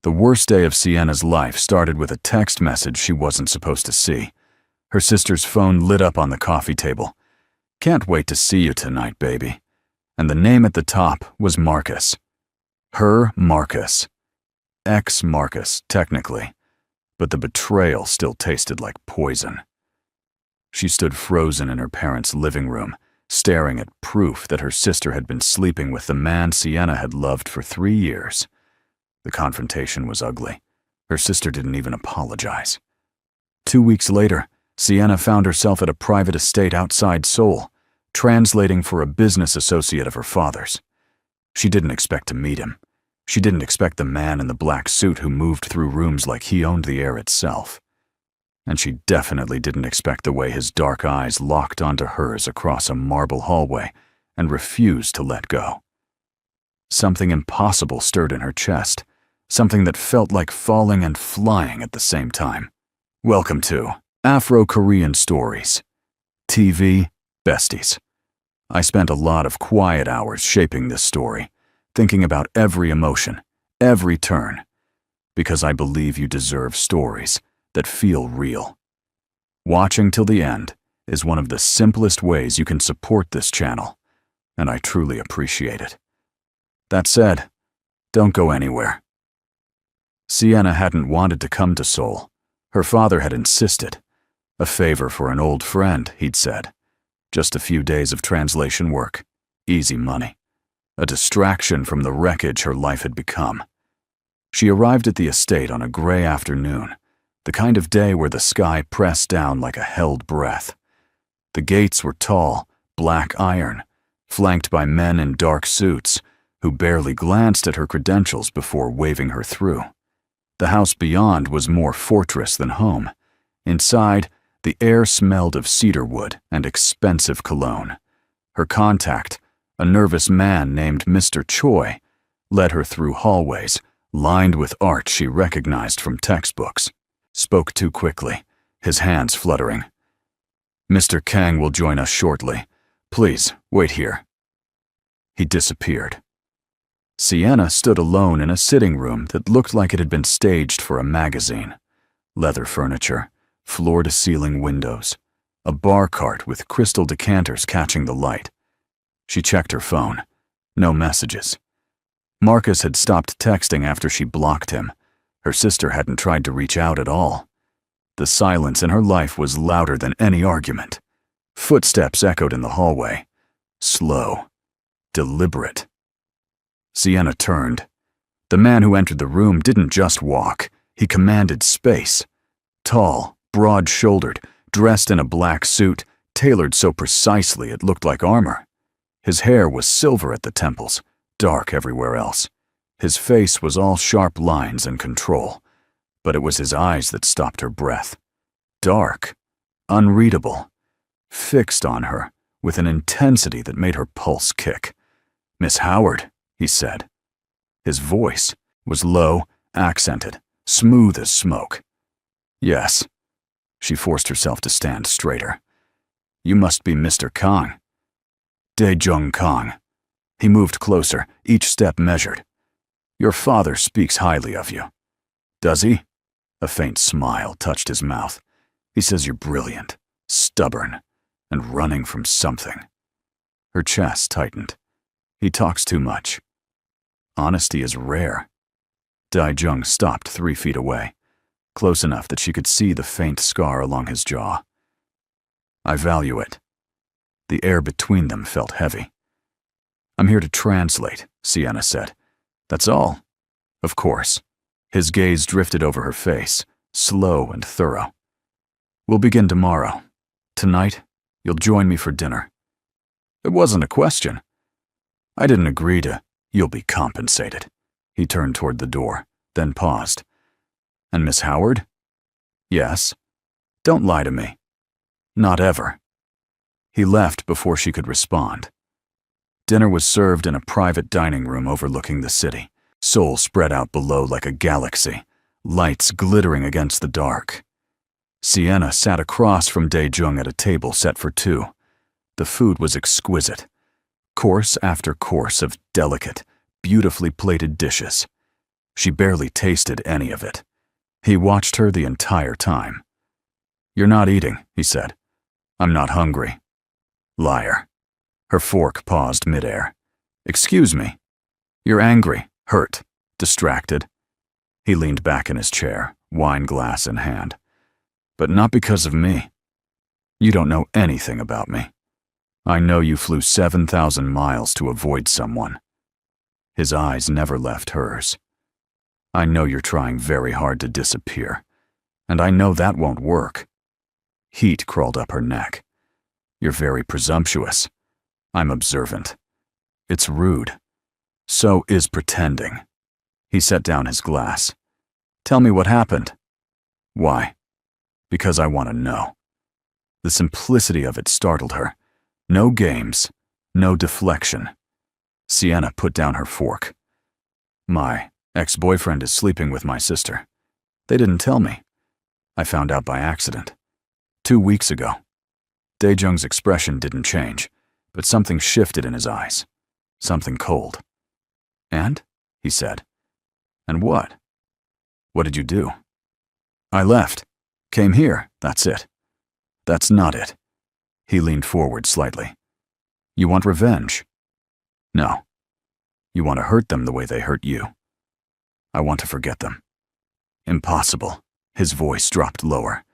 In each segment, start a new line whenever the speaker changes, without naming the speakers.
The worst day of Sienna's life started with a text message she wasn't supposed to see. Her sister's phone lit up on the coffee table. "Can't wait to see you tonight, baby." And the name at the top was Marcus. Her Marcus. Ex-Marcus, technically, but the betrayal still tasted like poison. She stood frozen in her parents' living room, staring at proof that her sister had been sleeping with the man Sienna had loved for 3 years. The confrontation was ugly. Her sister didn't even apologize. 2 weeks later, Sienna found herself at a private estate outside Seoul, translating for a business associate of her father's. She didn't expect to meet him. She didn't expect the man in the black suit who moved through rooms like he owned the air itself. And she definitely didn't expect the way his dark eyes locked onto hers across a marble hallway and refused to let go. Something impossible stirred in her chest, something that felt like falling and flying at the same time. Welcome to Afro-Korean Stories. TV Besties. I spent a lot of quiet hours shaping this story, thinking about every emotion, every turn, because I believe you deserve stories that feel real. Watching till the end is one of the simplest ways you can support this channel, and I truly appreciate it. That said, don't go anywhere. Sienna hadn't wanted to come to Seoul. Her father had insisted. A favor for an old friend, he'd said. Just a few days of translation work, easy money. A distraction from the wreckage her life had become. She arrived at the estate on a gray afternoon, the kind of day where the sky pressed down like a held breath. The gates were tall, black iron, flanked by men in dark suits who barely glanced at her credentials before waving her through. The house beyond was more fortress than home. Inside, the air smelled of cedar wood and expensive cologne. Her contact, a nervous man named Mr. Choi, led her through hallways lined with art she recognized from textbooks. Spoke too quickly, his hands fluttering. "Mr. Kang will join us shortly. Please, wait here." He disappeared. Sienna stood alone in a sitting room that looked like it had been staged for a magazine. Leather furniture, floor-to-ceiling windows, a bar cart with crystal decanters catching the light. She checked her phone. No messages. Marcus had stopped texting after she blocked him. Her sister hadn't tried to reach out at all. The silence in her life was louder than any argument. Footsteps echoed in the hallway. Slow. Deliberate. Sienna turned. The man who entered the room didn't just walk. He commanded space. Tall, broad-shouldered, dressed in a black suit, tailored so precisely it looked like armor. His hair was silver at the temples, dark everywhere else. His face was all sharp lines and control, but it was his eyes that stopped her breath. Dark, unreadable, fixed on her with an intensity that made her pulse kick. "Miss Howard," he said. His voice was low, accented, smooth as smoke. "Yes." She forced herself to stand straighter. "You must be Mr. Kang." "Dae-jung Kang." He moved closer, each step measured. "Your father speaks highly of you." "Does he?" A faint smile touched his mouth. "He says you're brilliant, stubborn, and running from something." Her chest tightened. "He talks too much." "Honesty is rare." Dae-jung stopped 3 feet away, close enough that she could see the faint scar along his jaw. "I value it." The air between them felt heavy. "I'm here to translate," Sienna said. "That's all?" "Of course." His gaze drifted over her face, slow and thorough. "We'll begin tomorrow. Tonight, you'll join me for dinner." It wasn't a question. "I didn't agree to, 'You'll be compensated.'" He turned toward the door, then paused. "And Miss Howard?" "Yes." "Don't lie to me." "Not ever." He left before she could respond. Dinner was served in a private dining room overlooking the city, Seoul spread out below like a galaxy, lights glittering against the dark. Sienna sat across from Dae-jung at a table set for 2. The food was exquisite. Course after course of delicate, beautifully plated dishes. She barely tasted any of it. He watched her the entire time. "You're not eating," he said. "I'm not hungry." Liar. Her fork paused midair. "Excuse me. You're angry, hurt, distracted." He leaned back in his chair, wine glass in hand. "But not because of me. You don't know anything about me. I know you flew 7,000 miles to avoid someone." His eyes never left hers. "I know you're trying very hard to disappear, and I know that won't work." Heat crawled up her neck. "You're very presumptuous. I'm observant. It's rude. So is pretending." He set down his glass. "Tell me what happened." "Why?" "Because I want to know." The simplicity of it startled her. No games, no deflection. Sienna put down her fork. "My ex-boyfriend is sleeping with my sister. They didn't tell me. I found out by accident. 2 weeks ago." Dae-jung's expression didn't change, but something shifted in his eyes. Something cold. "And?" he said. "And what?" "What did you do?" "I left. Came here, that's it." "That's not it." He leaned forward slightly. "You want revenge?" "No. You want to hurt them the way they hurt you." "I want to forget them." "Impossible." His voice dropped lower.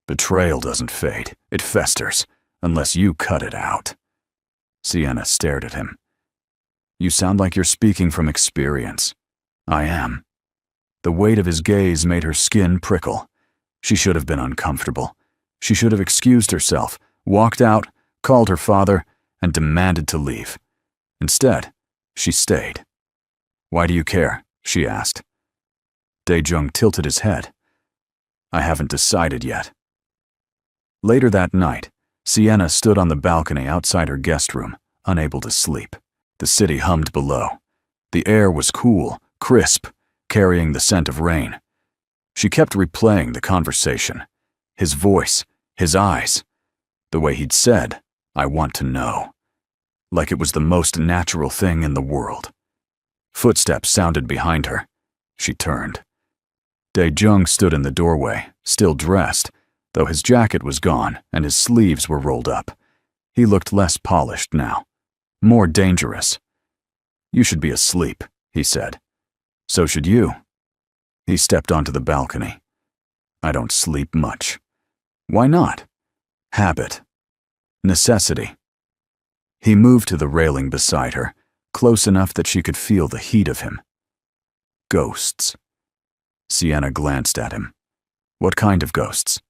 "Betrayal doesn't fade. It festers, unless you cut it out." Sienna stared at him. "You sound like you're speaking from experience." "I am." The weight of his gaze made her skin prickle. She should have been uncomfortable. She should have excused herself, walked out, called her father, and demanded to leave. Instead, she stayed. "Why do you care?" she asked. Dae-jung tilted his head. "I haven't decided yet." Later that night, Sienna stood on the balcony outside her guest room, unable to sleep. The city hummed below. The air was cool, crisp, carrying the scent of rain. She kept replaying the conversation. His voice, his eyes, the way he'd said, "I want to know." Like it was the most natural thing in the world. Footsteps sounded behind her. She turned. Dae-jung stood in the doorway, still dressed, though his jacket was gone and his sleeves were rolled up. He looked less polished now, more dangerous. "You should be asleep," he said. "So should you." He stepped onto the balcony. "I don't sleep much." "Why not?" "Habit. Necessity." He moved to the railing beside her, close enough that she could feel the heat of him. "Ghosts." Sienna glanced at him. "What kind of ghosts?"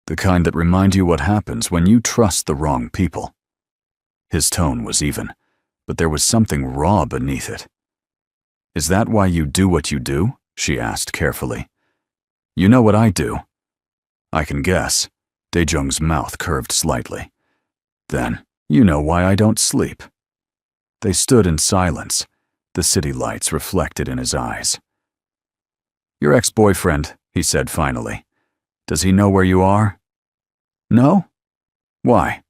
"The kind that remind you what happens when you trust the wrong people." His tone was even, but there was something raw beneath it. "Is that why you do what you do?" she asked carefully. "You know what I do." "I can guess." Dae-jung's mouth curved slightly. "Then, you know why I don't sleep." They stood in silence, the city lights reflected in his eyes. "Your ex-boyfriend," he said finally. "Does he know where you are?" "No?" "Why?"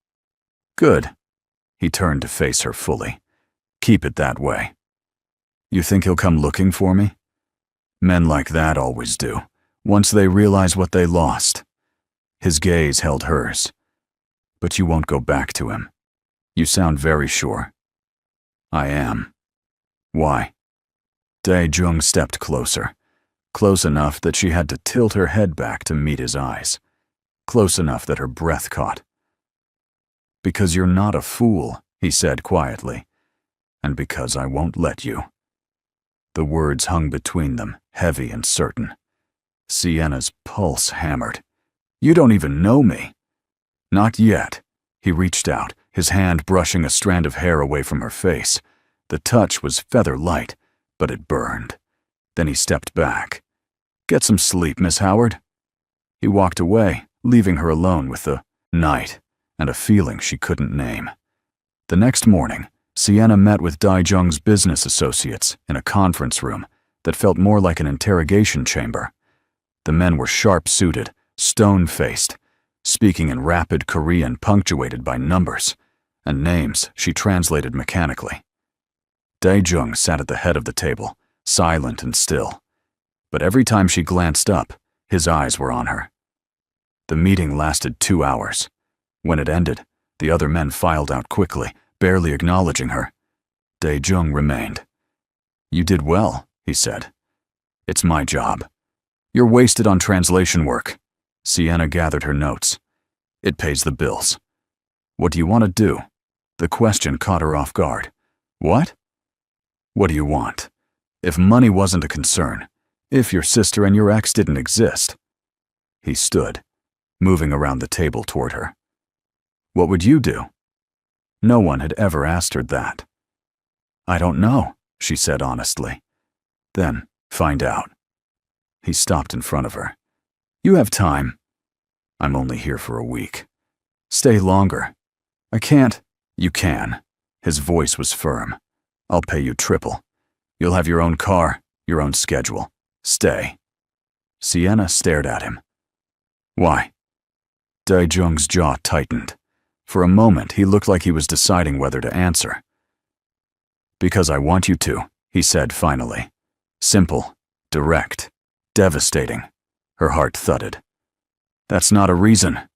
"Good." He turned to face her fully. "Keep it that way." "You think he'll come looking for me?" "Men like that always do, once they realize what they lost." His gaze held hers. "But you won't go back to him. You sound very sure." "I am." "Why?" Dae-jung stepped closer, close enough that she had to tilt her head back to meet his eyes, close enough that her breath caught. "Because you're not a fool," he said quietly, "and because I won't let you." The words hung between them, heavy and certain. Sienna's pulse hammered. "You don't even know me." "Not yet." He reached out, his hand brushing a strand of hair away from her face. The touch was feather light, but it burned. Then he stepped back. "Get some sleep, Miss Howard." He walked away, leaving her alone with the night and a feeling she couldn't name. The next morning, Sienna met with Dae-jung's business associates in a conference room that felt more like an interrogation chamber. The men were sharp-suited, stone-faced, speaking in rapid Korean punctuated by numbers, and names she translated mechanically. Dae-jung sat at the head of the table, silent and still. But every time she glanced up, his eyes were on her. The meeting lasted 2 hours. When it ended, the other men filed out quickly, barely acknowledging her. Dae-jung remained. "You did well," he said. "It's my job. You're wasted on translation work." Sienna gathered her notes. "It pays the bills." "What do you want to do?" The question caught her off guard. "What?" "What do you want? If money wasn't a concern, if your sister and your ex didn't exist." He stood, moving around the table toward her. "What would you do?" No one had ever asked her that. "I don't know," she said honestly. "Then, find out." He stopped in front of her. "You have time." "I'm only here for a week." "Stay longer." "I can't." "You can." His voice was firm. "I'll pay you triple. You'll have your own car, your own schedule. Stay." Sienna stared at him. "Why?" Dae-jung's jaw tightened. For a moment, he looked like he was deciding whether to answer. "Because I want you to," he said finally. Simple, direct, devastating. Her heart thudded. "That's not a reason.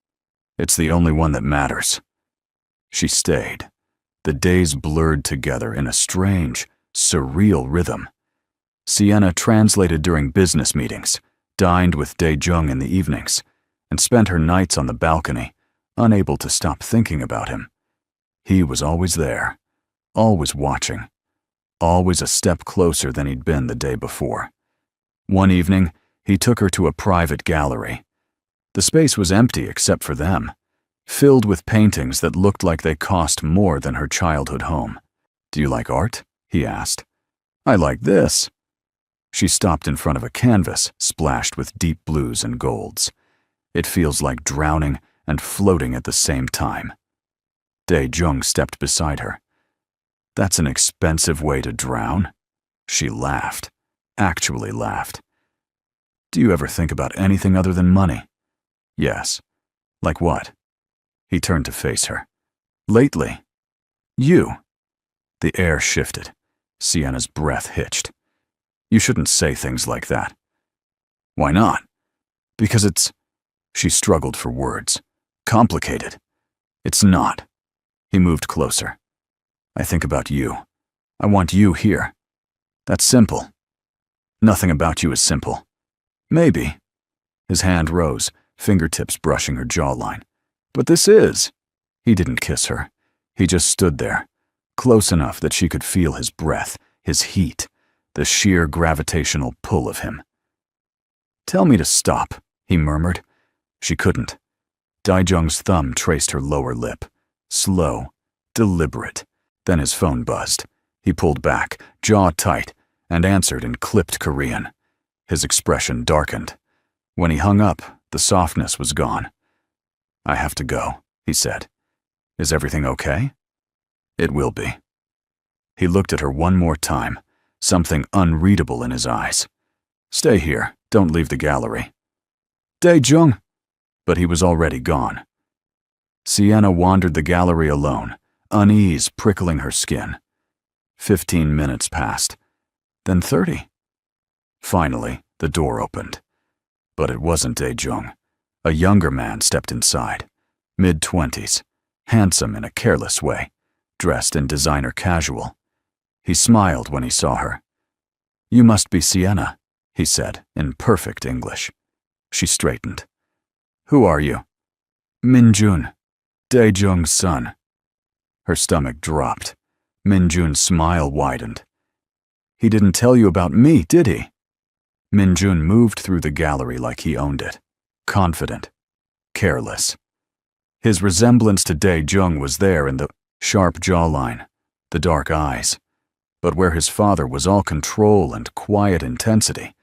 It's the only one that matters." She stayed. The days blurred together in a strange, surreal rhythm. Sienna translated during business meetings, dined with Dae-jung in the evenings, and spent her nights on the balcony, unable to stop thinking about him. He was always there, always watching, always a step closer than he'd been the day before. One evening, he took her to a private gallery. The space was empty except for them, filled with paintings that looked like they cost more than her childhood home. "Do you like art?" he asked. "I like this." She stopped in front of a canvas splashed with deep blues and golds. "It feels like drowning and floating at the same time." Dae-jung stepped beside her. "That's an expensive way to drown." She laughed, actually laughed. "Do you ever think about anything other than money?" "Yes." "Like what?" He turned to face her. "Lately. You." The air shifted. Sienna's breath hitched. "You shouldn't say things like that." "Why not?" "Because it's—" She struggled for words. "Complicated." "It's not." He moved closer. "I think about you. I want you here. That's simple." "Nothing about you is simple." "Maybe." His hand rose, fingertips brushing her jawline. "But this is." He didn't kiss her. He just stood there, close enough that she could feel his breath, his heat, the sheer gravitational pull of him. "Tell me to stop," he murmured. She couldn't. Dae-jung's thumb traced her lower lip. Slow, deliberate. Then his phone buzzed. He pulled back, jaw tight, and answered in clipped Korean. His expression darkened. When he hung up, the softness was gone. "I have to go," he said. "Is everything okay?" "It will be." He looked at her one more time, something unreadable in his eyes. "Stay here. Don't leave the gallery." "Dae-jung!" But he was already gone. Sienna wandered the gallery alone, unease prickling her skin. 15 minutes passed, then 30. Finally, the door opened. But it wasn't Dae-jung. A younger man stepped inside, mid-20s, handsome in a careless way, dressed in designer casual. He smiled when he saw her. "You must be Sienna," he said in perfect English. She straightened. "Who are you?" "Min-jun, Dae-jung's son." Her stomach dropped. Min-jun's smile widened. "He didn't tell you about me, did he?" Min-jun moved through the gallery like he owned it, confident, careless. His resemblance to Dae-jung was there in the sharp jawline, the dark eyes. But where his father was all control and quiet intensity,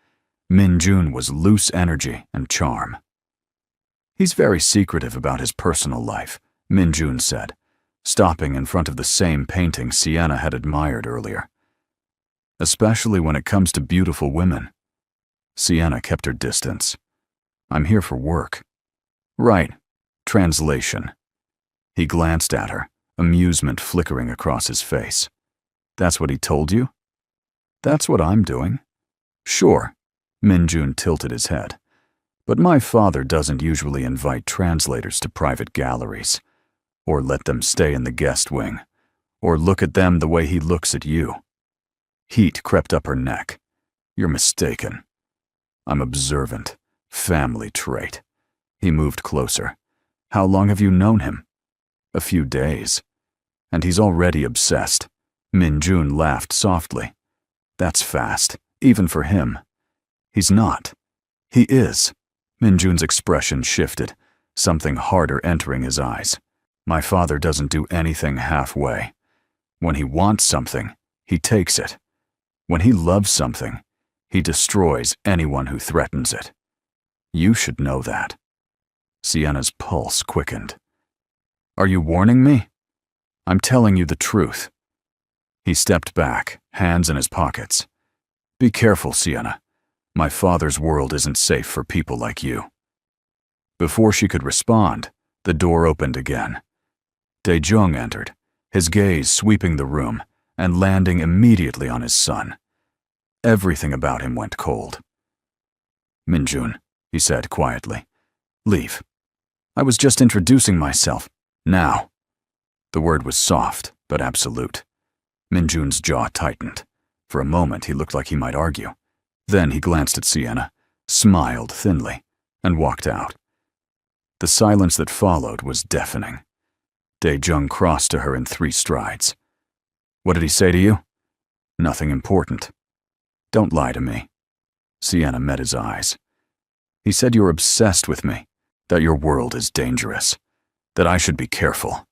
Min-jun was loose energy and charm. "He's very secretive about his personal life," Min-jun said, stopping in front of the same painting Sienna had admired earlier. "Especially when it comes to beautiful women." Sienna kept her distance. "I'm here for work." "Right. Translation." He glanced at her, amusement flickering across his face. "That's what he told you?" That's what I'm doing. Sure, Minjun tilted his head. But my father doesn't usually invite translators to private galleries, or let them stay in the guest wing, or look at them the way he looks at you. Heat crept up her neck. You're mistaken. I'm observant. Family trait. He moved closer. How long have you known him? A few days. And he's already obsessed. Minjun laughed softly. That's fast, even for him. He's not. He is. Minjun's expression shifted, something harder entering his eyes. My father doesn't do anything halfway. When he wants something, he takes it. When he loves something, he destroys anyone who threatens it. You should know that. Sienna's pulse quickened. Are you warning me? I'm telling you the truth. He stepped back, hands in his pockets. Be careful, Sienna. My father's world isn't safe for people like you. Before she could respond, the door opened again. Dae-jung entered, his gaze sweeping the room and landing immediately on his son. Everything about him went cold. Minjun, he said quietly, leave. I was just introducing myself. Now. The word was soft, but absolute. Minjun's jaw tightened. For a moment, he looked like he might argue. Then he glanced at Sienna, smiled thinly, and walked out. The silence that followed was deafening. Dae-jung crossed to her in 3 strides. What did he say to you? Nothing important. Don't lie to me. Sienna met his eyes. He said you're obsessed with me, that your world is dangerous, that I should be careful.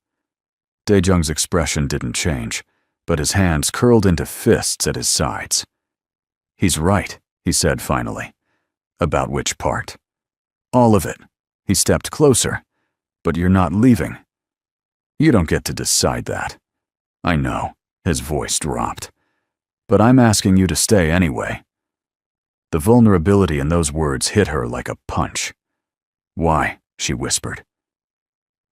Dae-jung's expression didn't change, but his hands curled into fists at his sides. He's right, he said finally. About which part? All of it. He stepped closer. But you're not leaving. You don't get to decide that. I know, his voice dropped. But I'm asking you to stay anyway. The vulnerability in those words hit her like a punch. Why? She whispered.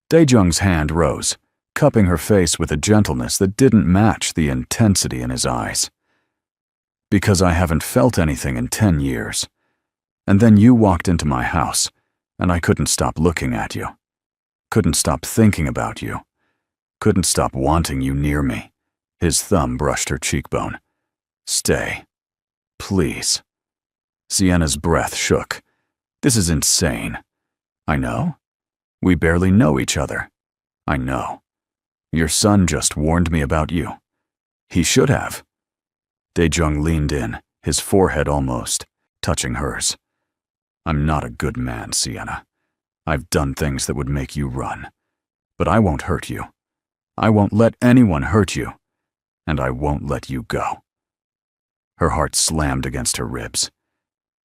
Dae-jung's hand rose, cupping her face with a gentleness that didn't match the intensity in his eyes. Because I haven't felt anything in 10 years. And then you walked into my house, and I couldn't stop looking at you. Couldn't stop thinking about you. Couldn't stop wanting you near me. His thumb brushed her cheekbone. Stay. Please. Sienna's breath shook. This is insane. I know. We barely know each other. I know. Your son just warned me about you. He should have. Dae-jung leaned in, his forehead almost touching hers. I'm not a good man, Sienna. I've done things that would make you run. But I won't hurt you. I won't let anyone hurt you. And I won't let you go. Her heart slammed against her ribs.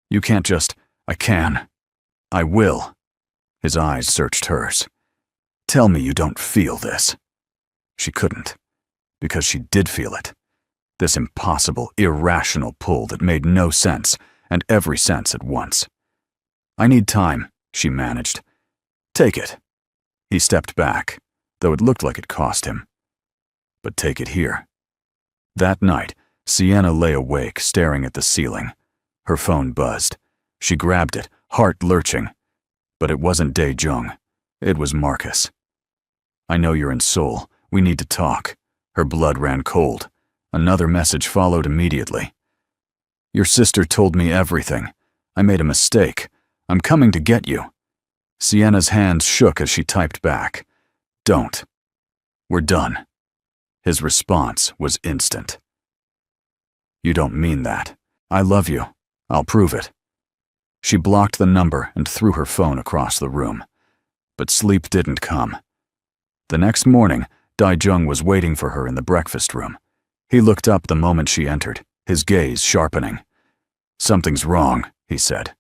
You can't just, I can. I will. His eyes searched hers. Tell me you don't feel this. She couldn't, because she did feel it. This impossible, irrational pull that made no sense, and every sense at once. I need time, she managed. Take it. He stepped back, though it looked like it cost him. But take it here. That night, Sienna lay awake, staring at the ceiling. Her phone buzzed. She grabbed it, heart lurching. But it wasn't Dae-jung. It was Marcus. I know you're in Seoul. We need to talk. Her blood ran cold. Another message followed immediately. Your sister told me everything. I made a mistake. I'm coming to get you. Sienna's hands shook as she typed back. Don't. We're done. His response was instant. You don't mean that. I love you. I'll prove it. She blocked the number and threw her phone across the room. But sleep didn't come. The next morning, Dae-jung was waiting for her in the breakfast room. He looked up the moment she entered, his gaze sharpening. Something's wrong, he said.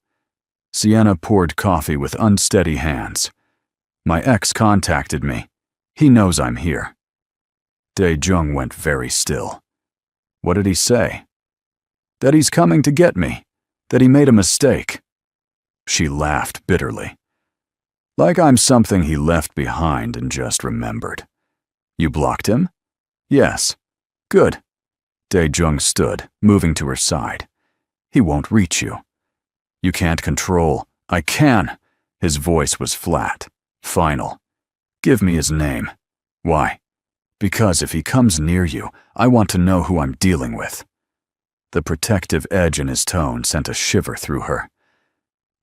Sienna poured coffee with unsteady hands. My ex contacted me. He knows I'm here. Dae-jung went very still. What did he say? That he's coming to get me. That he made a mistake. She laughed bitterly. Like I'm something he left behind and just remembered. You blocked him? Yes. Good. Dae-jung stood, moving to her side. He won't reach you. You can't control. I can. His voice was flat, final. Give me his name. Why? Because if he comes near you, I want to know who I'm dealing with. The protective edge in his tone sent a shiver through her.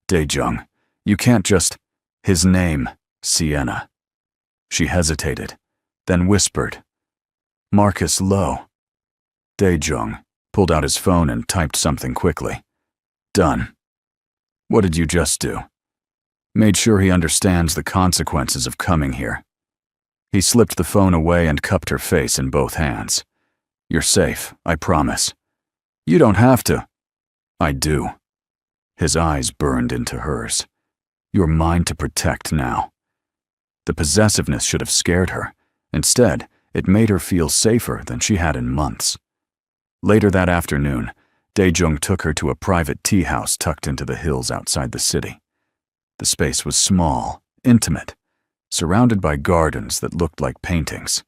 Dae-jung, you can't just... His name, Sienna. She hesitated, then whispered, Marcus Lowe. Dae-jung pulled out his phone and typed something quickly. Done. What did you just do? Made sure he understands the consequences of coming here. He slipped the phone away and cupped her face in both hands. You're safe, I promise. You don't have to. I do. His eyes burned into hers. You're mine to protect now. The possessiveness should have scared her. Instead, it made her feel safer than she had in months. Later that afternoon, Dae-jung took her to a private tea house tucked into the hills outside the city. The space was small, intimate, surrounded by gardens that looked like paintings.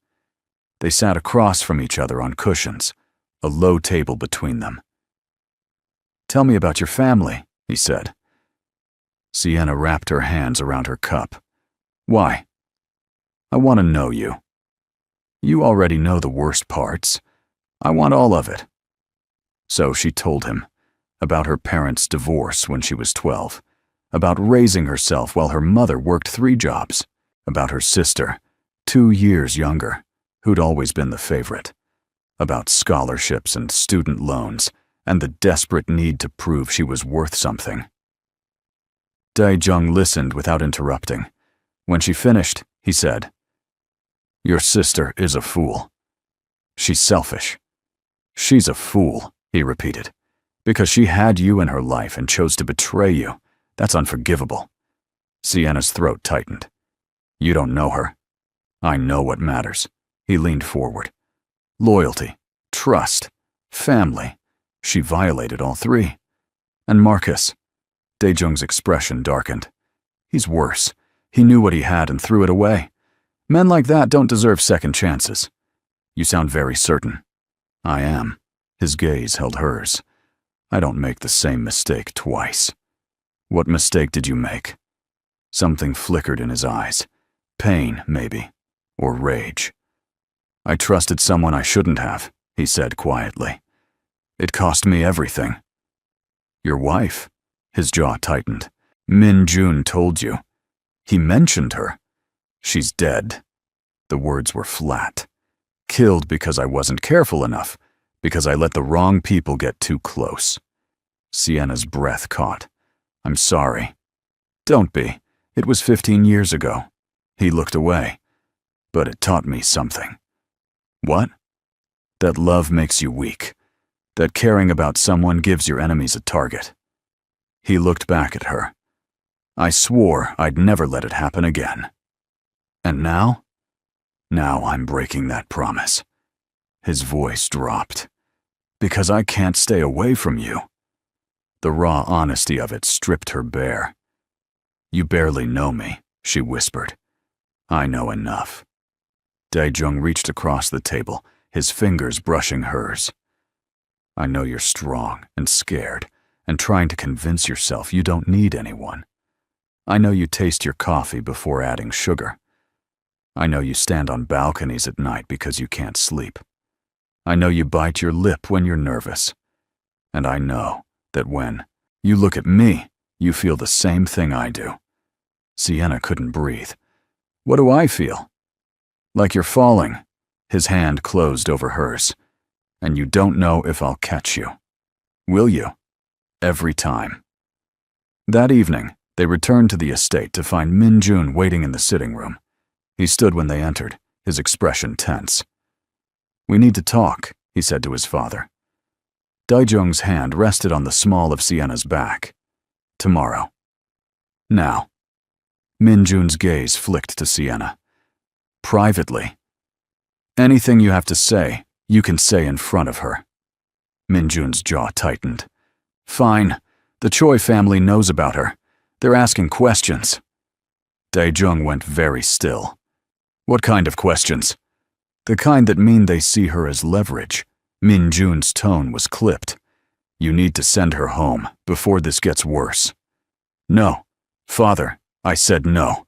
They sat across from each other on cushions, a low table between them. Tell me about your family, he said. Sienna wrapped her hands around her cup. Why? I want to know you. You already know the worst parts. I want all of it. So she told him about her parents' divorce when she was 12, about raising herself while her mother worked 3 jobs, about her sister, 2 years younger, who'd always been the favorite, about scholarships and student loans, and the desperate need to prove she was worth something. Dae-jung listened without interrupting. When she finished, he said, Your sister is a fool. She's selfish. She's a fool, he repeated, because she had you in her life and chose to betray you. That's unforgivable. Sienna's throat tightened. You don't know her. I know what matters. He leaned forward. Loyalty, trust, family. She violated all 3. And Marcus. Dae-jung's expression darkened. He's worse. He knew what he had and threw it away. Men like that don't deserve second chances. You sound very certain. I am. His gaze held hers. I don't make the same mistake twice. What mistake did you make? Something flickered in his eyes. Pain, maybe. Or rage. I trusted someone I shouldn't have, he said quietly. It cost me everything. Your wife? His jaw tightened. Min-jun told you. He mentioned her. She's dead. The words were flat. Killed because I wasn't careful enough, because I let the wrong people get too close. Sienna's breath caught. I'm sorry. Don't be. It was 15 years ago. He looked away. But it taught me something. What? That love makes you weak. That caring about someone gives your enemies a target. He looked back at her. I swore I'd never let it happen again. And now? Now I'm breaking that promise. His voice dropped. Because I can't stay away from you. The raw honesty of it stripped her bare. You barely know me, she whispered. I know enough. Dae-jung reached across the table, his fingers brushing hers. I know you're strong and scared, and trying to convince yourself you don't need anyone. I know you taste your coffee before adding sugar. I know you stand on balconies at night because you can't sleep. I know you bite your lip when you're nervous. And I know that when you look at me, you feel the same thing I do. Sienna couldn't breathe. What do I feel? Like you're falling. His hand closed over hers. And you don't know if I'll catch you. Will you? Every time. That evening, they returned to the estate to find Min-jun waiting in the sitting room. He stood when they entered, his expression tense. We need to talk, he said to his father. Dae-jung's hand rested on the small of Sienna's back. Tomorrow. Now. Min-jun's gaze flicked to Sienna. Privately. Anything you have to say, you can say in front of her. Min-jun's jaw tightened. Fine. The Choi family knows about her. They're asking questions. Dae-jung went very still. What kind of questions? The kind that mean they see her as leverage. Min Jun's tone was clipped. You need to send her home before this gets worse. No. Father, I said no.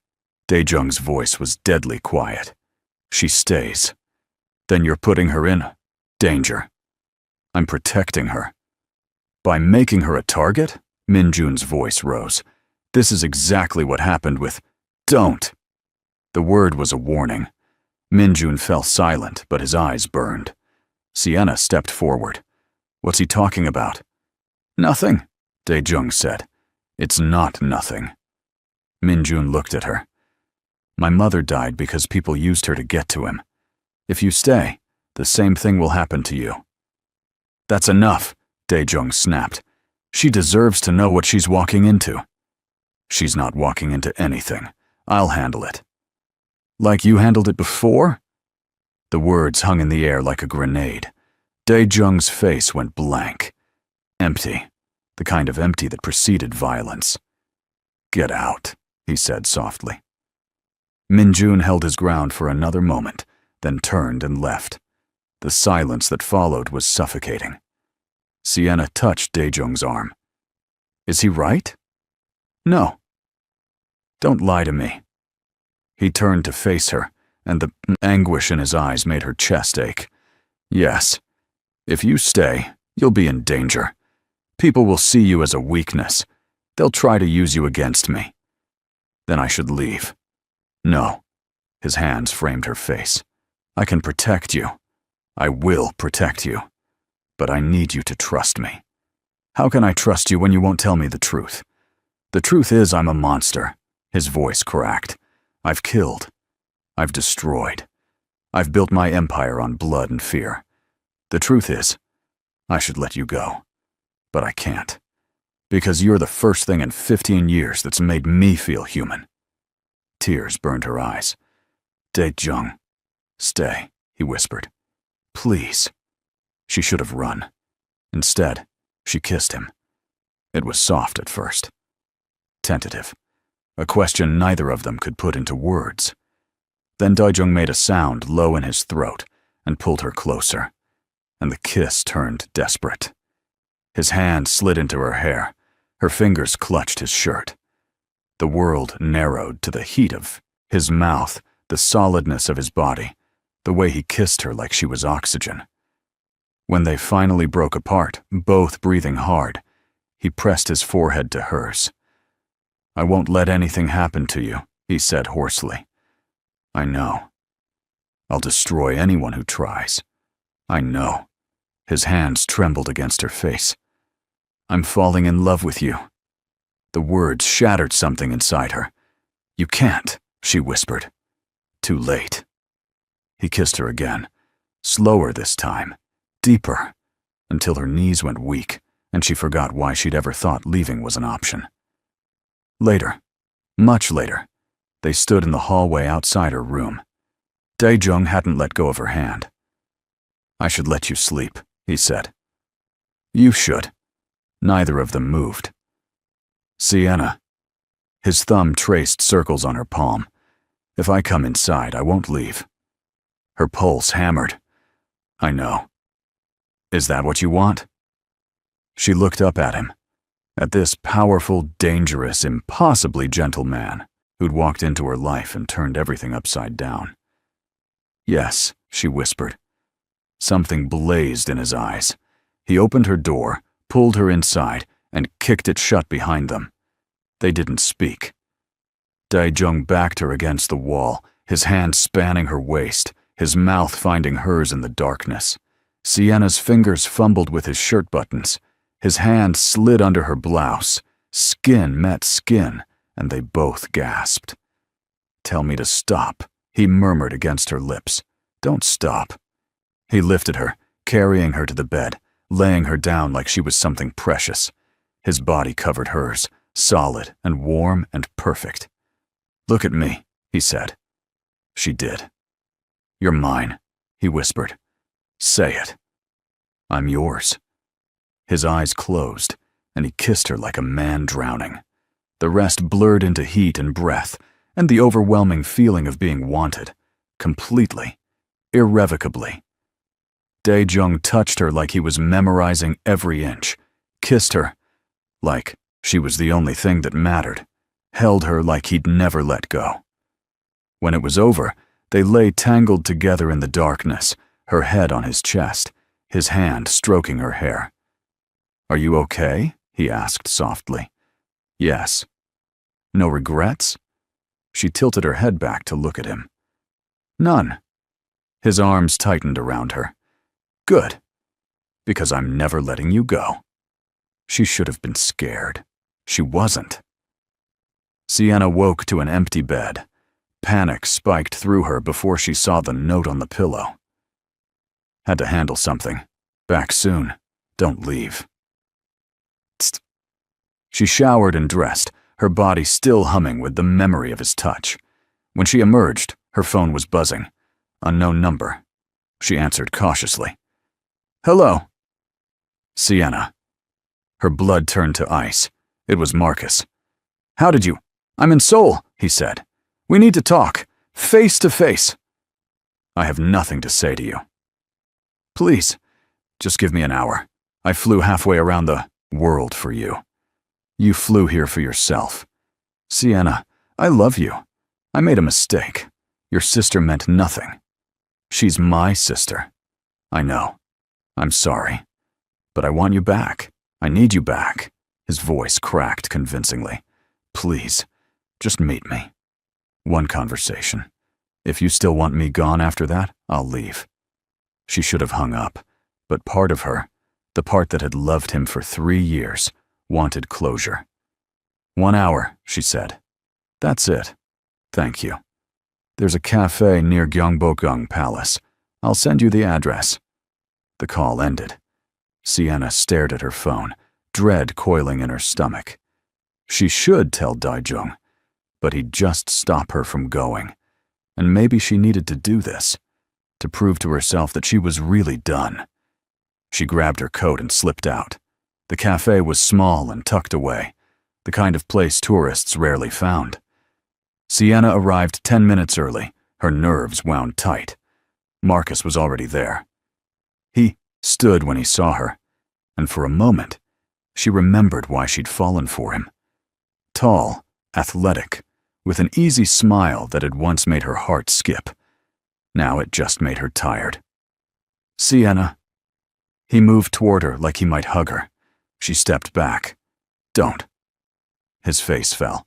Daejung's voice was deadly quiet. She stays. Then you're putting her in danger. I'm protecting her. By making her a target? Min Jun's voice rose. This is exactly what happened with don't. The word was a warning. Min Jun fell silent, but his eyes burned. Sienna stepped forward. What's he talking about? Nothing, Daejung said. It's not nothing. Min Jun looked at her. My mother died because people used her to get to him. If you stay, the same thing will happen to you. That's enough, Daejung snapped. She deserves to know what she's walking into. She's not walking into anything. I'll handle it. Like you handled it before? The words hung in the air like a grenade. Daejung's face went blank. Empty. The kind of empty that preceded violence. Get out, he said softly. Min Jun held his ground for another moment, then turned and left. The silence that followed was suffocating. Sienna touched Daejung's arm. Is he right? No. Don't lie to me. He turned to face her, and the anguish in his eyes made her chest ache. Yes. If you stay, you'll be in danger. People will see you as a weakness. They'll try to use you against me. Then I should leave. No. His hands framed her face. I can protect you. I will protect you. But I need you to trust me. How can I trust you when you won't tell me the truth? The truth is I'm a monster. His voice cracked. I've killed. I've destroyed. I've built my empire on blood and fear. The truth is, I should let you go. But I can't. Because you're the first thing in 15 years that's made me feel human. Tears burned her eyes. Daejung, stay, he whispered. Please. She should have run. Instead, she kissed him. It was soft at first. Tentative. A question neither of them could put into words. Then Daejung made a sound low in his throat and pulled her closer, and the kiss turned desperate. His hand slid into her hair. Her fingers clutched his shirt. The world narrowed to the heat of his mouth, the solidness of his body, the way he kissed her like she was oxygen. When they finally broke apart, both breathing hard, he pressed his forehead to hers. I won't let anything happen to you, he said hoarsely. I know. I'll destroy anyone who tries. I know. His hands trembled against her face. I'm falling in love with you. The words shattered something inside her. You can't, she whispered. Too late. He kissed her again, slower this time, deeper, until her knees went weak and she forgot why she'd ever thought leaving was an option. Later, much later, they stood in the hallway outside her room. Daejung hadn't let go of her hand. I should let you sleep, he said. You should. Neither of them moved. Sienna. His thumb traced circles on her palm. If I come inside, I won't leave. Her pulse hammered. I know. Is that what you want? She looked up at him, at this powerful, dangerous, impossibly gentle man who'd walked into her life and turned everything upside down. Yes, she whispered. Something blazed in his eyes. He opened her door, pulled her inside, and kicked it shut behind them. They didn't speak. Daejung backed her against the wall, his hand spanning her waist, his mouth finding hers in the darkness. Sienna's fingers fumbled with his shirt buttons. His hand slid under her blouse. Skin met skin, and they both gasped. Tell me to stop, he murmured against her lips. Don't stop. He lifted her, carrying her to the bed, laying her down like she was something precious. His body covered hers, solid and warm and perfect. Look at me, he said. She did. You're mine, he whispered. Say it. I'm yours. His eyes closed, and he kissed her like a man drowning. The rest blurred into heat and breath, and the overwhelming feeling of being wanted, completely, irrevocably. Dae-jung touched her like he was memorizing every inch, kissed her like she was the only thing that mattered, held her like he'd never let go. When it was over, they lay tangled together in the darkness, her head on his chest, his hand stroking her hair. "Are you okay?" he asked softly. "Yes." "No regrets?" She tilted her head back to look at him. "None." His arms tightened around her. "Good. Because I'm never letting you go." She should have been scared. She wasn't. Sienna woke to an empty bed. Panic spiked through her before she saw the note on the pillow. "Had to handle something. Back soon. Don't leave." Tst. She showered and dressed, her body still humming with the memory of his touch. When she emerged, her phone was buzzing. Unknown number. She answered cautiously. "Hello." "Sienna." Her blood turned to ice. It was Marcus. "How did you—" "I'm in Seoul," he said. "We need to talk. Face to face." "I have nothing to say to you." "Please, just give me an hour. I flew halfway around the world for you. You flew here for yourself. Sienna, I love you. I made a mistake. Your sister meant nothing. She's my sister. I know. I'm sorry. But I want you back. I need you back." His voice cracked convincingly. "Please, just meet me. One conversation. If you still want me gone after that, I'll leave." She should have hung up, but part of her, the part that had loved him for 3 years, wanted closure. "1 hour," she said. "That's it. Thank you. There's a cafe near Gyeongbokgung Palace. I'll send you the address." The call ended. Sienna stared at her phone, dread coiling in her stomach. She should tell Dae-jung, but he'd just stop her from going. And maybe she needed to do this, to prove to herself that she was really done. She grabbed her coat and slipped out. The cafe was small and tucked away, the kind of place tourists rarely found. Sienna arrived 10 minutes early, her nerves wound tight. Marcus was already there. He stood when he saw her, and for a moment, she remembered why she'd fallen for him. Tall, athletic, with an easy smile that had once made her heart skip. Now it just made her tired. "Sienna." He moved toward her like he might hug her. She stepped back. "Don't." His face fell.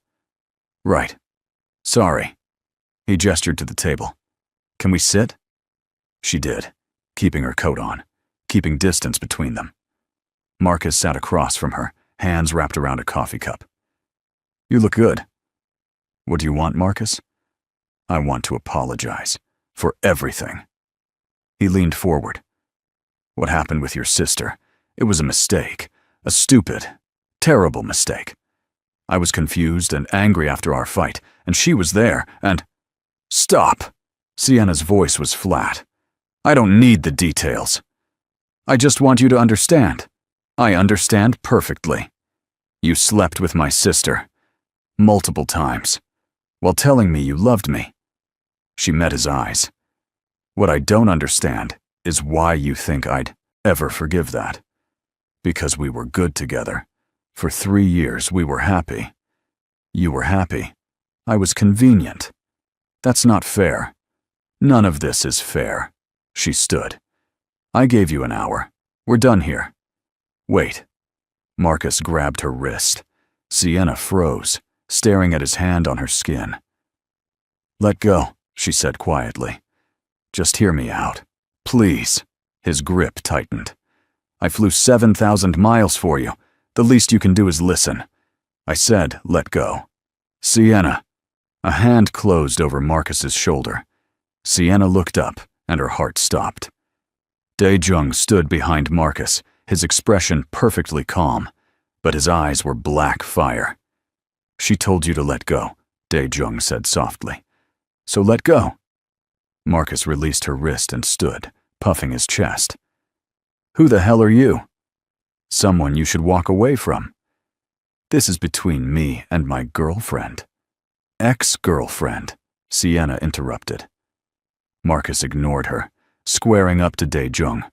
"Right. Sorry." He gestured to the table. "Can we sit?" She did, keeping her coat on, keeping distance between them. Marcus sat across from her, hands wrapped around a coffee cup. "You look good." "What do you want, Marcus?" "I want to apologize. For everything." He leaned forward. "What happened with your sister? It was a mistake. A stupid, terrible mistake. I was confused and angry after our fight, and she was there, and—" "Stop!" Sienna's voice was flat. "I don't need the details. I just want you to understand. I understand perfectly. You slept with my sister. Multiple times. While telling me you loved me." She met his eyes. "What I don't understand is why you think I'd ever forgive that. Because we were good together. For 3 years we were happy. You were happy. I was convenient. That's not fair. None of this is fair." She stood. "I gave you an hour. We're done here." "Wait." Marcus grabbed her wrist. Sienna froze, staring at his hand on her skin. "Let go," she said quietly. "Just hear me out. Please." His grip tightened. "I flew 7,000 miles for you. The least you can do is listen. I said, let go." "Sienna." A hand closed over Marcus's shoulder. Sienna looked up, and her heart stopped. Dae-jung stood behind Marcus, his expression perfectly calm, but his eyes were black fire. "She told you to let go," Dae-jung said softly. "So let go." Marcus released her wrist and stood, puffing his chest. "Who the hell are you?" "Someone you should walk away from." "This is between me and my girlfriend." "Ex-girlfriend," Sienna interrupted. Marcus ignored her, squaring up to Dae-jung.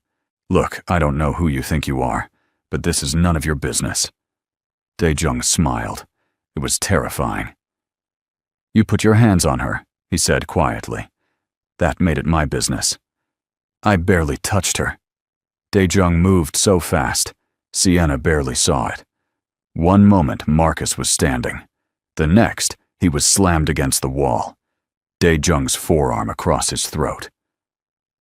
Look, I don't know who you think you are, but this is none of your business. Dae-jung smiled. It was terrifying. You put your hands on her, he said quietly. That made it my business. I barely touched her. Dae-jung moved so fast, Sienna barely saw it. One moment Marcus was standing. The next, he was slammed against the wall. Dae-jung's forearm across his throat.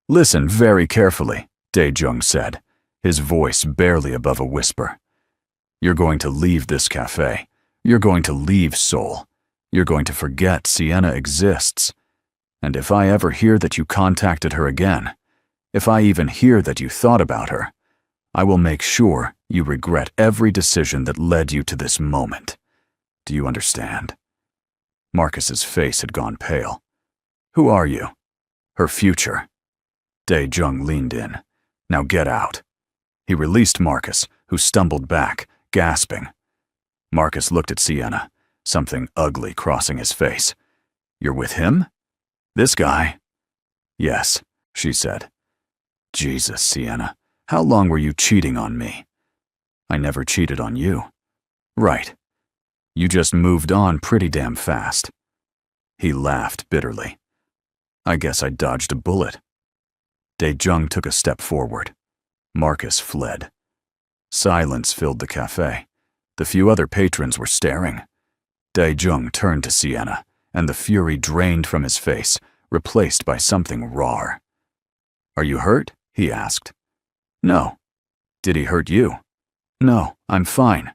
Listen very carefully, Dae-jung said, his voice barely above a whisper. You're going to leave this cafe. You're going to leave Seoul. You're going to forget Sienna exists. And if I ever hear that you contacted her again, if I even hear that you thought about her, I will make sure you regret every decision that led you to this moment. Do you understand? Marcus's face had gone pale. Who are you? Her future. Dae-jung leaned in. Now get out. He released Marcus, who stumbled back, gasping. Marcus looked at Sienna, something ugly crossing his face. You're with him? This guy? Yes, she said. Jesus, Sienna, how long were you cheating on me? I never cheated on you. Right. You just moved on pretty damn fast. He laughed bitterly. I guess I dodged a bullet. Dae-jung took a step forward. Marcus fled. Silence filled the cafe. The few other patrons were staring. Dae-jung turned to Sienna, and the fury drained from his face, replaced by something raw. Are you hurt? He asked. No. Did he hurt you? No, I'm fine.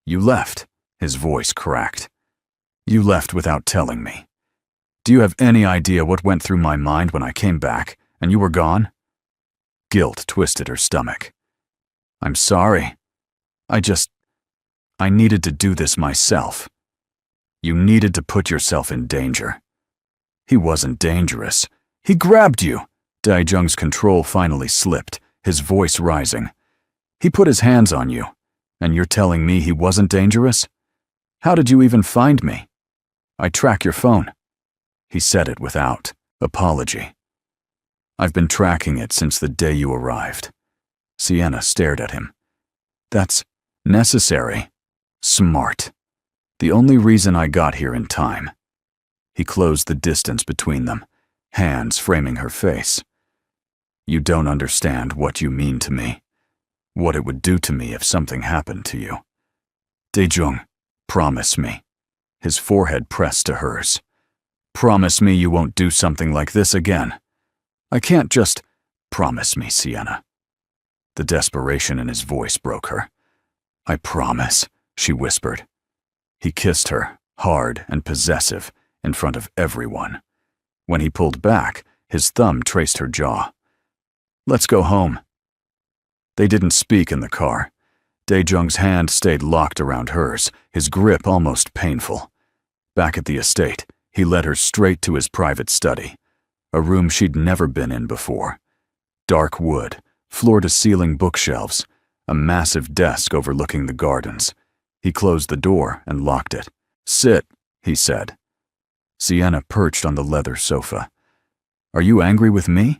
You left. His voice cracked. You left without telling me. Do you have any idea what went through my mind when I came back, and you were gone? Guilt twisted her stomach. I'm sorry. I needed to do this myself. You needed to put yourself in danger. He wasn't dangerous. He grabbed you. Dae-jung's control finally slipped, his voice rising. He put his hands on you, and you're telling me he wasn't dangerous? How did you even find me? I track your phone. He said it without apology. I've been tracking it since the day you arrived. Sienna stared at him. That's necessary. Smart. The only reason I got here in time. He closed the distance between them, hands framing her face. You don't understand what you mean to me. What it would do to me if something happened to you. Dae-jung, promise me. His forehead pressed to hers. Promise me you won't do something like this again. I can't just... Promise me, Sienna. The desperation in his voice broke her. I promise, she whispered. He kissed her, hard and possessive, in front of everyone. When he pulled back, his thumb traced her jaw. Let's go home. They didn't speak in the car. Dae-jung's hand stayed locked around hers, his grip almost painful. Back at the estate, he led her straight to his private study, a room she'd never been in before. Dark wood, floor-to-ceiling bookshelves, a massive desk overlooking the gardens. He closed the door and locked it. Sit, he said. Sienna perched on the leather sofa. Are you angry with me?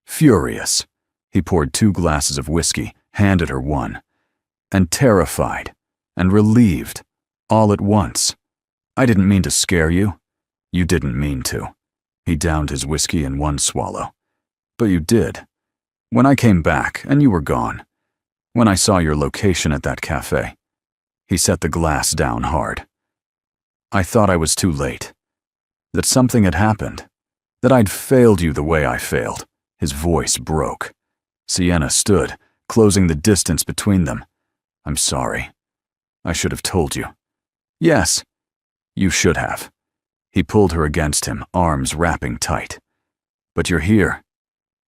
Furious. He poured 2 glasses of whiskey, handed her one. And terrified, and relieved, all at once. I didn't mean to scare you. You didn't mean to. He downed his whiskey in one swallow. But you did. When I came back, and you were gone. When I saw your location at that cafe. He set the glass down hard. I thought I was too late. That something had happened. That I'd failed you the way I failed. His voice broke. Sienna stood, closing the distance between them. I'm sorry. I should have told you. Yes, you should have. He pulled her against him, arms wrapping tight. But you're here.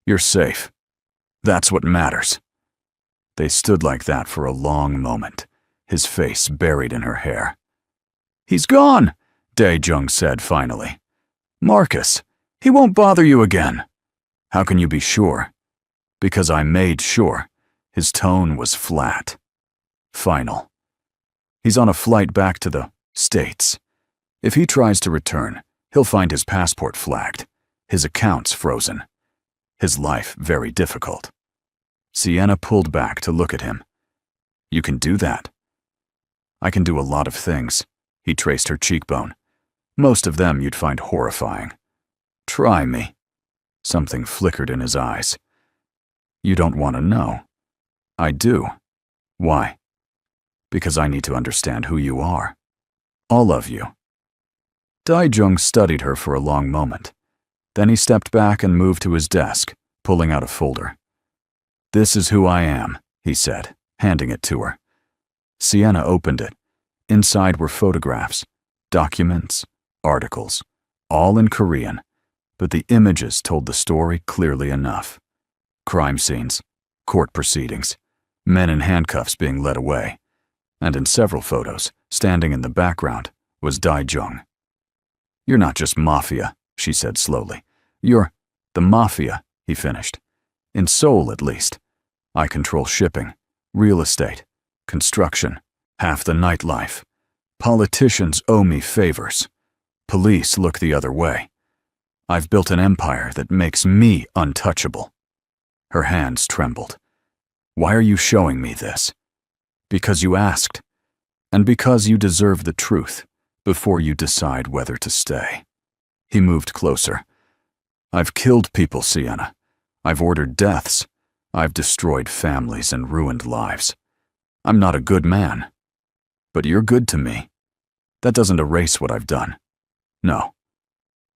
You're safe. That's what matters. They stood like that for a long moment, his face buried in her hair. He's gone, Dae-jung said finally. Marcus, he won't bother you again. How can you be sure? Because I made sure. His tone was flat. Final. He's on a flight back to the States. If he tries to return, he'll find his passport flagged, his accounts frozen, his life very difficult. Sienna pulled back to look at him. You can do that? I can do a lot of things. He traced her cheekbone. Most of them you'd find horrifying. Try me. Something flickered in his eyes. You don't want to know. I do. Why? Because I need to understand who you are. All of you. Dae-jung studied her for a long moment. Then he stepped back and moved to his desk, pulling out a folder. This is who I am, he said, handing it to her. Sienna opened it. Inside were photographs, documents, articles, all in Korean, but the images told the story clearly enough. Crime scenes, court proceedings, men in handcuffs being led away, and in several photos, standing in the background, was Dae-jung. You're not just Mafia, she said slowly. You're the Mafia, he finished. In Seoul, at least. I control shipping, real estate, construction, half the nightlife. Politicians owe me favors. Police look the other way. I've built an empire that makes me untouchable. Her hands trembled. Why are you showing me this? Because you asked, and because you deserve the truth before you decide whether to stay. He moved closer. I've killed people, Sienna. I've ordered deaths. I've destroyed families and ruined lives. I'm not a good man. But you're good to me. That doesn't erase what I've done. No.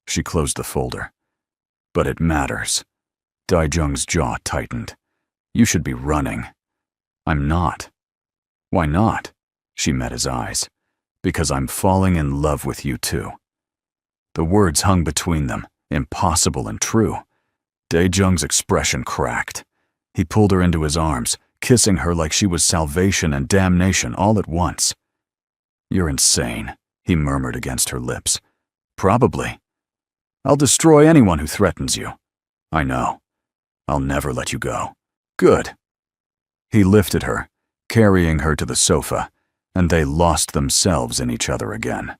She closed the folder. But it matters. Dae-jung's jaw tightened. You should be running. I'm not. Why not? She met his eyes. Because I'm falling in love with you too. The words hung between them, impossible and true. Dae-jung's expression cracked. He pulled her into his arms, kissing her like she was salvation and damnation all at once. You're insane, he murmured against her lips. Probably. I'll destroy anyone who threatens you. I know. I'll never let you go. Good. He lifted her, carrying her to the sofa, and they lost themselves in each other again.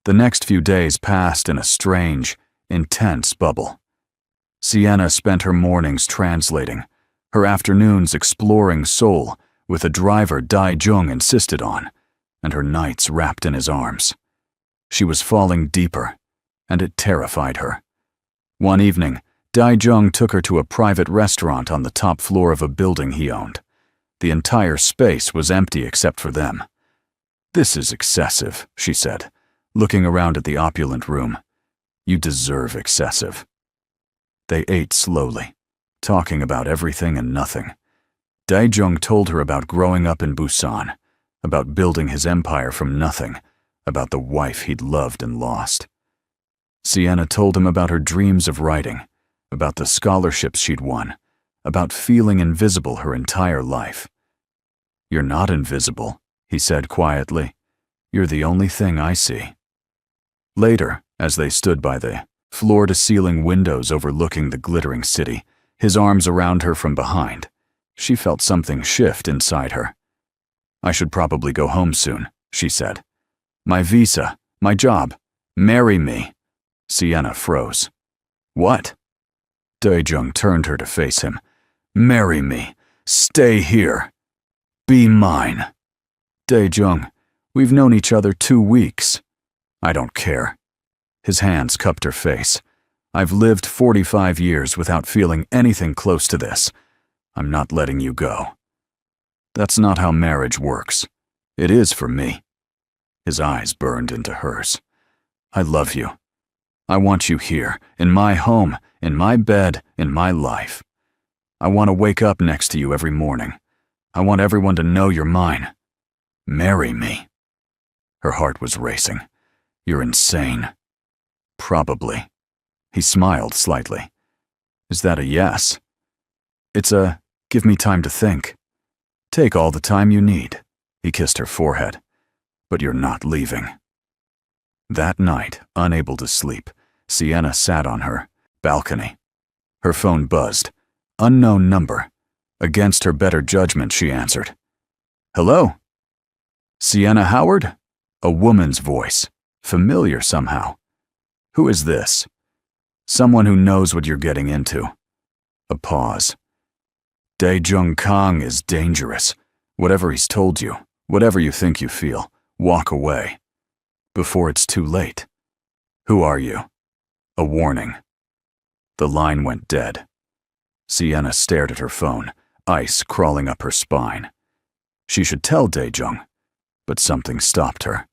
The next few days passed in a strange, intense bubble. Sienna spent her mornings translating, her afternoons exploring Seoul with a driver Dae-jung insisted on, and her nights wrapped in his arms. She was falling deeper, and it terrified her. One evening, Dae-jung took her to a private restaurant on the top floor of a building he owned. The entire space was empty except for them. This is excessive, she said, looking around at the opulent room. You deserve excessive. They ate slowly, talking about everything and nothing. Dae-jung told her about growing up in Busan, about building his empire from nothing, about the wife he'd loved and lost. Sienna told him about her dreams of writing, about the scholarships she'd won, about feeling invisible her entire life. You're not invisible, he said quietly. You're the only thing I see. Later, as they stood by the floor-to-ceiling windows overlooking the glittering city, his arms around her from behind, she felt something shift inside her. I should probably go home soon, she said. My visa, my job, marry me. Sienna froze. What? Dae-jung turned her to face him. Marry me. Stay here. Be mine. Dae-jung, we've known each other 2 weeks. I don't care. His hands cupped her face. I've lived 45 years without feeling anything close to this. I'm not letting you go. That's not how marriage works. It is for me. His eyes burned into hers. I love you. I want you here, in my home, in my bed, in my life. I want to wake up next to you every morning. I want everyone to know you're mine. Marry me. Her heart was racing. You're insane. Probably. He smiled slightly. Is that a yes? It's a give me time to think. Take all the time you need. He kissed her forehead. But you're not leaving. That night, unable to sleep, Sienna sat on her balcony. Her phone buzzed. Unknown number. Against her better judgment, she answered. Hello? Sienna Howard? A woman's voice. Familiar somehow. Who is this? Someone who knows what you're getting into. A pause. Dae-jung Kang is dangerous. Whatever he's told you, whatever you think you feel, walk away. Before it's too late. Who are you? A warning. The line went dead. Sienna stared at her phone, ice crawling up her spine. She should tell Dae-jung, but something stopped her.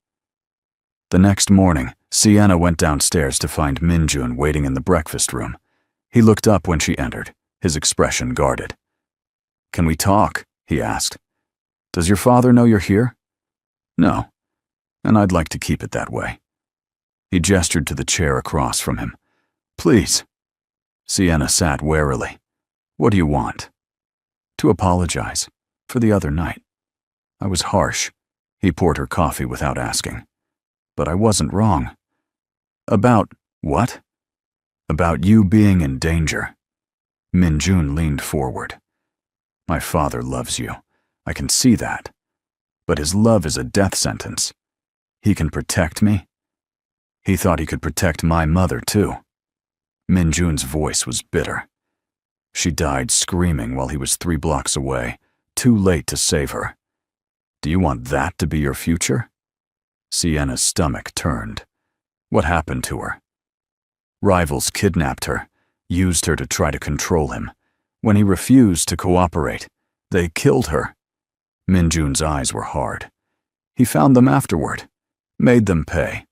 The next morning, Sienna went downstairs to find Min-jun waiting in the breakfast room. He looked up when she entered, his expression guarded. "Can we talk?" he asked. "Does your father know you're here?" "No, and I'd like to keep it that way." He gestured to the chair across from him. "Please." Sienna sat warily. "What do you want?" "To apologize. For the other night. I was harsh." He poured her coffee without asking. "But I wasn't wrong." "About what?" "About you being in danger." Min-jun leaned forward. "My father loves you. I can see that. But his love is a death sentence. He can protect me." He thought he could protect my mother, too. Min-jun's voice was bitter. She died screaming while he was 3 blocks away, too late to save her. "Do you want that to be your future?" Sienna's stomach turned. What happened to her? Rivals kidnapped her, used her to try to control him. When he refused to cooperate, they killed her. Min-jun's eyes were hard. He found them afterward, made them pay.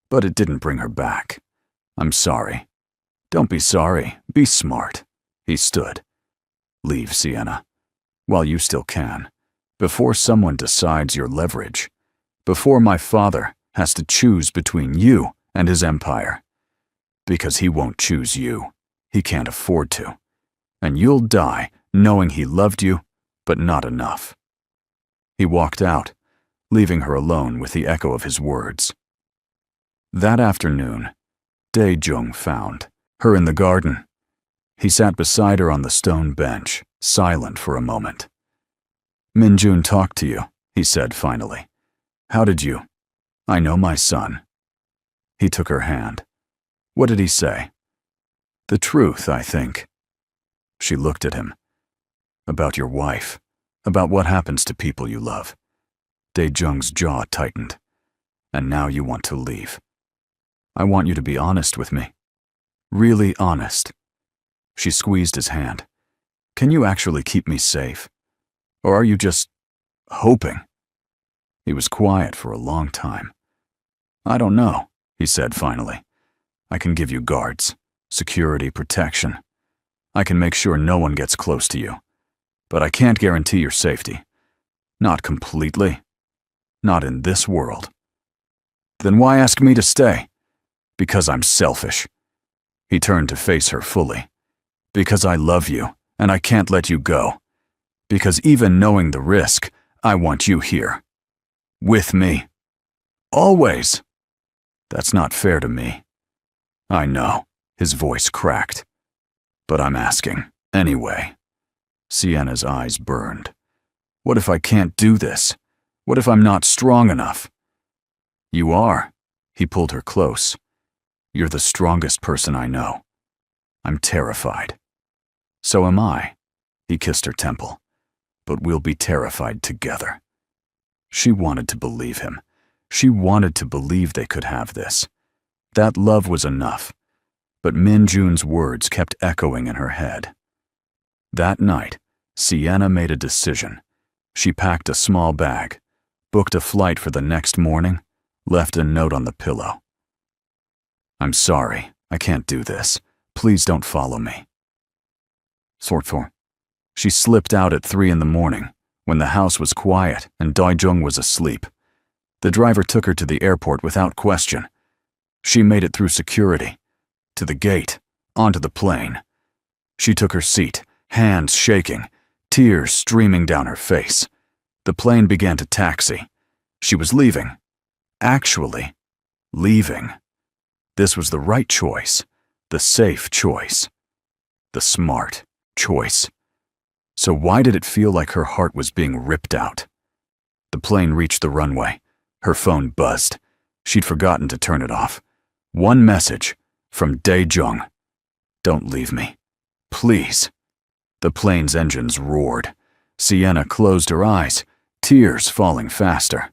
But it didn't bring her back. "I'm sorry." "Don't be sorry, be smart." He stood. "Leave, Sienna. While you still can. Before someone decides your leverage. Before my father has to choose between you and his empire. Because he won't choose you. He can't afford to. And you'll die knowing he loved you, but not enough." He walked out, leaving her alone with the echo of his words. That afternoon, Dae-jung found her in the garden. He sat beside her on the stone bench, silent for a moment. "Min-jun talked to you," he said finally. "How did you?" "I know my son." He took her hand. "What did he say?" "The truth, I think." She looked at him. "About your wife. About what happens to people you love." Dae-jung's jaw tightened. "And now you want to leave. I want you to be honest with me. Really honest." She squeezed his hand. "Can you actually keep me safe? Or are you just hoping?" He was quiet for a long time. "I don't know," he said finally. "I can give you guards, security, protection. I can make sure no one gets close to you. But I can't guarantee your safety. Not completely. Not in this world." "Then why ask me to stay?" "Because I'm selfish." He turned to face her fully. "Because I love you, and I can't let you go. Because even knowing the risk, I want you here. With me. Always." "That's not fair to me." "I know," his voice cracked. "But I'm asking, anyway." Sienna's eyes burned. "What if I can't do this? What if I'm not strong enough?" "You are." He pulled her close. "You're the strongest person I know. I'm terrified." "So am I." He kissed her temple. "But we'll be terrified together." She wanted to believe him. She wanted to believe they could have this. That love was enough. But Min-jun's words kept echoing in her head. That night, Sienna made a decision. She packed a small bag, booked a flight for the next morning, left a note on the pillow. "I'm sorry, I can't do this. Please don't follow me." She slipped out at 3 in the morning, when the house was quiet and Dae-jung was asleep. The driver took her to the airport without question. She made it through security, to the gate, onto the plane. She took her seat, hands shaking, tears streaming down her face. The plane began to taxi. She was leaving. Actually, leaving. This was the right choice, the safe choice, the smart choice. So why did it feel like her heart was being ripped out? The plane reached the runway. Her phone buzzed. She'd forgotten to turn it off. One message from Dae-jung. "Don't leave me. Please." The plane's engines roared. Sienna closed her eyes, tears falling faster.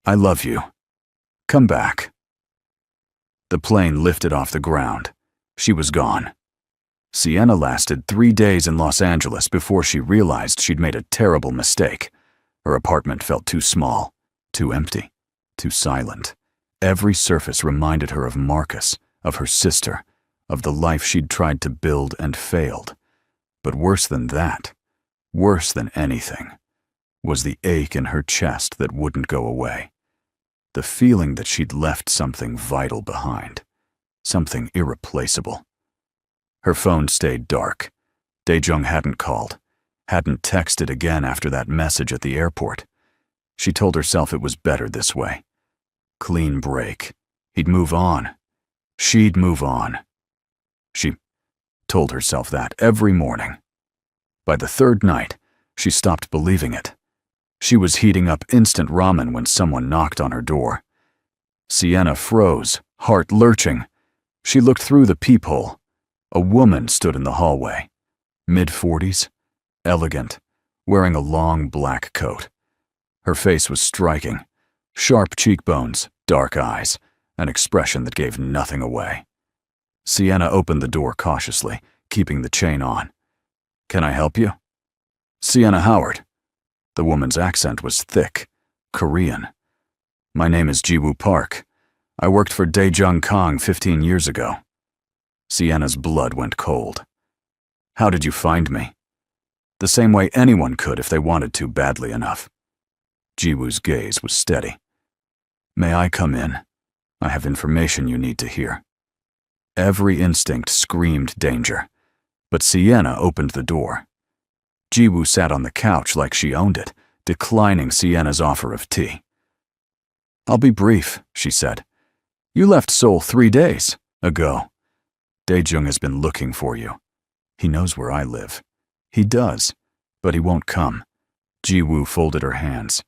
"I love you. Come back." The plane lifted off the ground. She was gone. Sienna lasted 3 days in Los Angeles before she realized she'd made a terrible mistake. Her apartment felt too small, too empty, too silent. Every surface reminded her of Marcus, of her sister, of the life she'd tried to build and failed. But worse than that, worse than anything, was the ache in her chest that wouldn't go away. The feeling that she'd left something vital behind, something irreplaceable. Her phone stayed dark. Dae-jung hadn't called, hadn't texted again after that message at the airport. She told herself it was better this way. Clean break. He'd move on. She'd move on. She told herself that every morning. By the third night, she stopped believing it. She was heating up instant ramen when someone knocked on her door. Sienna froze, heart lurching. She looked through the peephole. A woman stood in the hallway, mid-40s, elegant, wearing a long black coat. Her face was striking, sharp cheekbones, dark eyes, an expression that gave nothing away. Sienna opened the door cautiously, keeping the chain on. "Can I help you?" "Sienna Howard." The woman's accent was thick, Korean. "My name is Ji-woo Park. I worked for Dae-jung Kang 15 years ago." Sienna's blood went cold. "How did you find me?" "The same way anyone could if they wanted to badly enough." Ji-woo's gaze was steady. "May I come in? I have information you need to hear." Every instinct screamed danger, but Sienna opened the door. Ji-woo sat on the couch like she owned it, declining Sienna's offer of tea. "I'll be brief," she said. "You left Seoul 3 days ago. Dae-jung has been looking for you. He knows where I live. He does, but he won't come." Ji-woo folded her hands.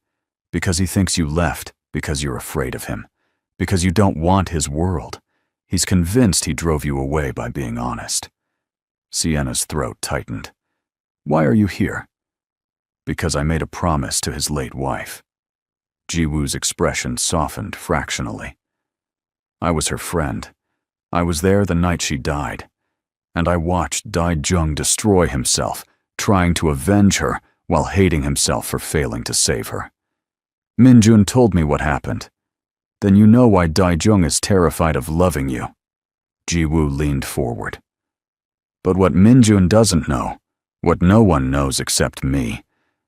"Because he thinks you left, because you're afraid of him, because you don't want his world. He's convinced he drove you away by being honest." Sienna's throat tightened. "Why are you here?" "Because I made a promise to his late wife." Ji-woo's expression softened fractionally. "I was her friend. I was there the night she died, and I watched Dae-jung destroy himself, trying to avenge her while hating himself for failing to save her. Min-jun told me what happened. Then you know why Dae-jung is terrified of loving you." Ji-woo leaned forward. "But what Min-jun doesn't know, what no one knows except me,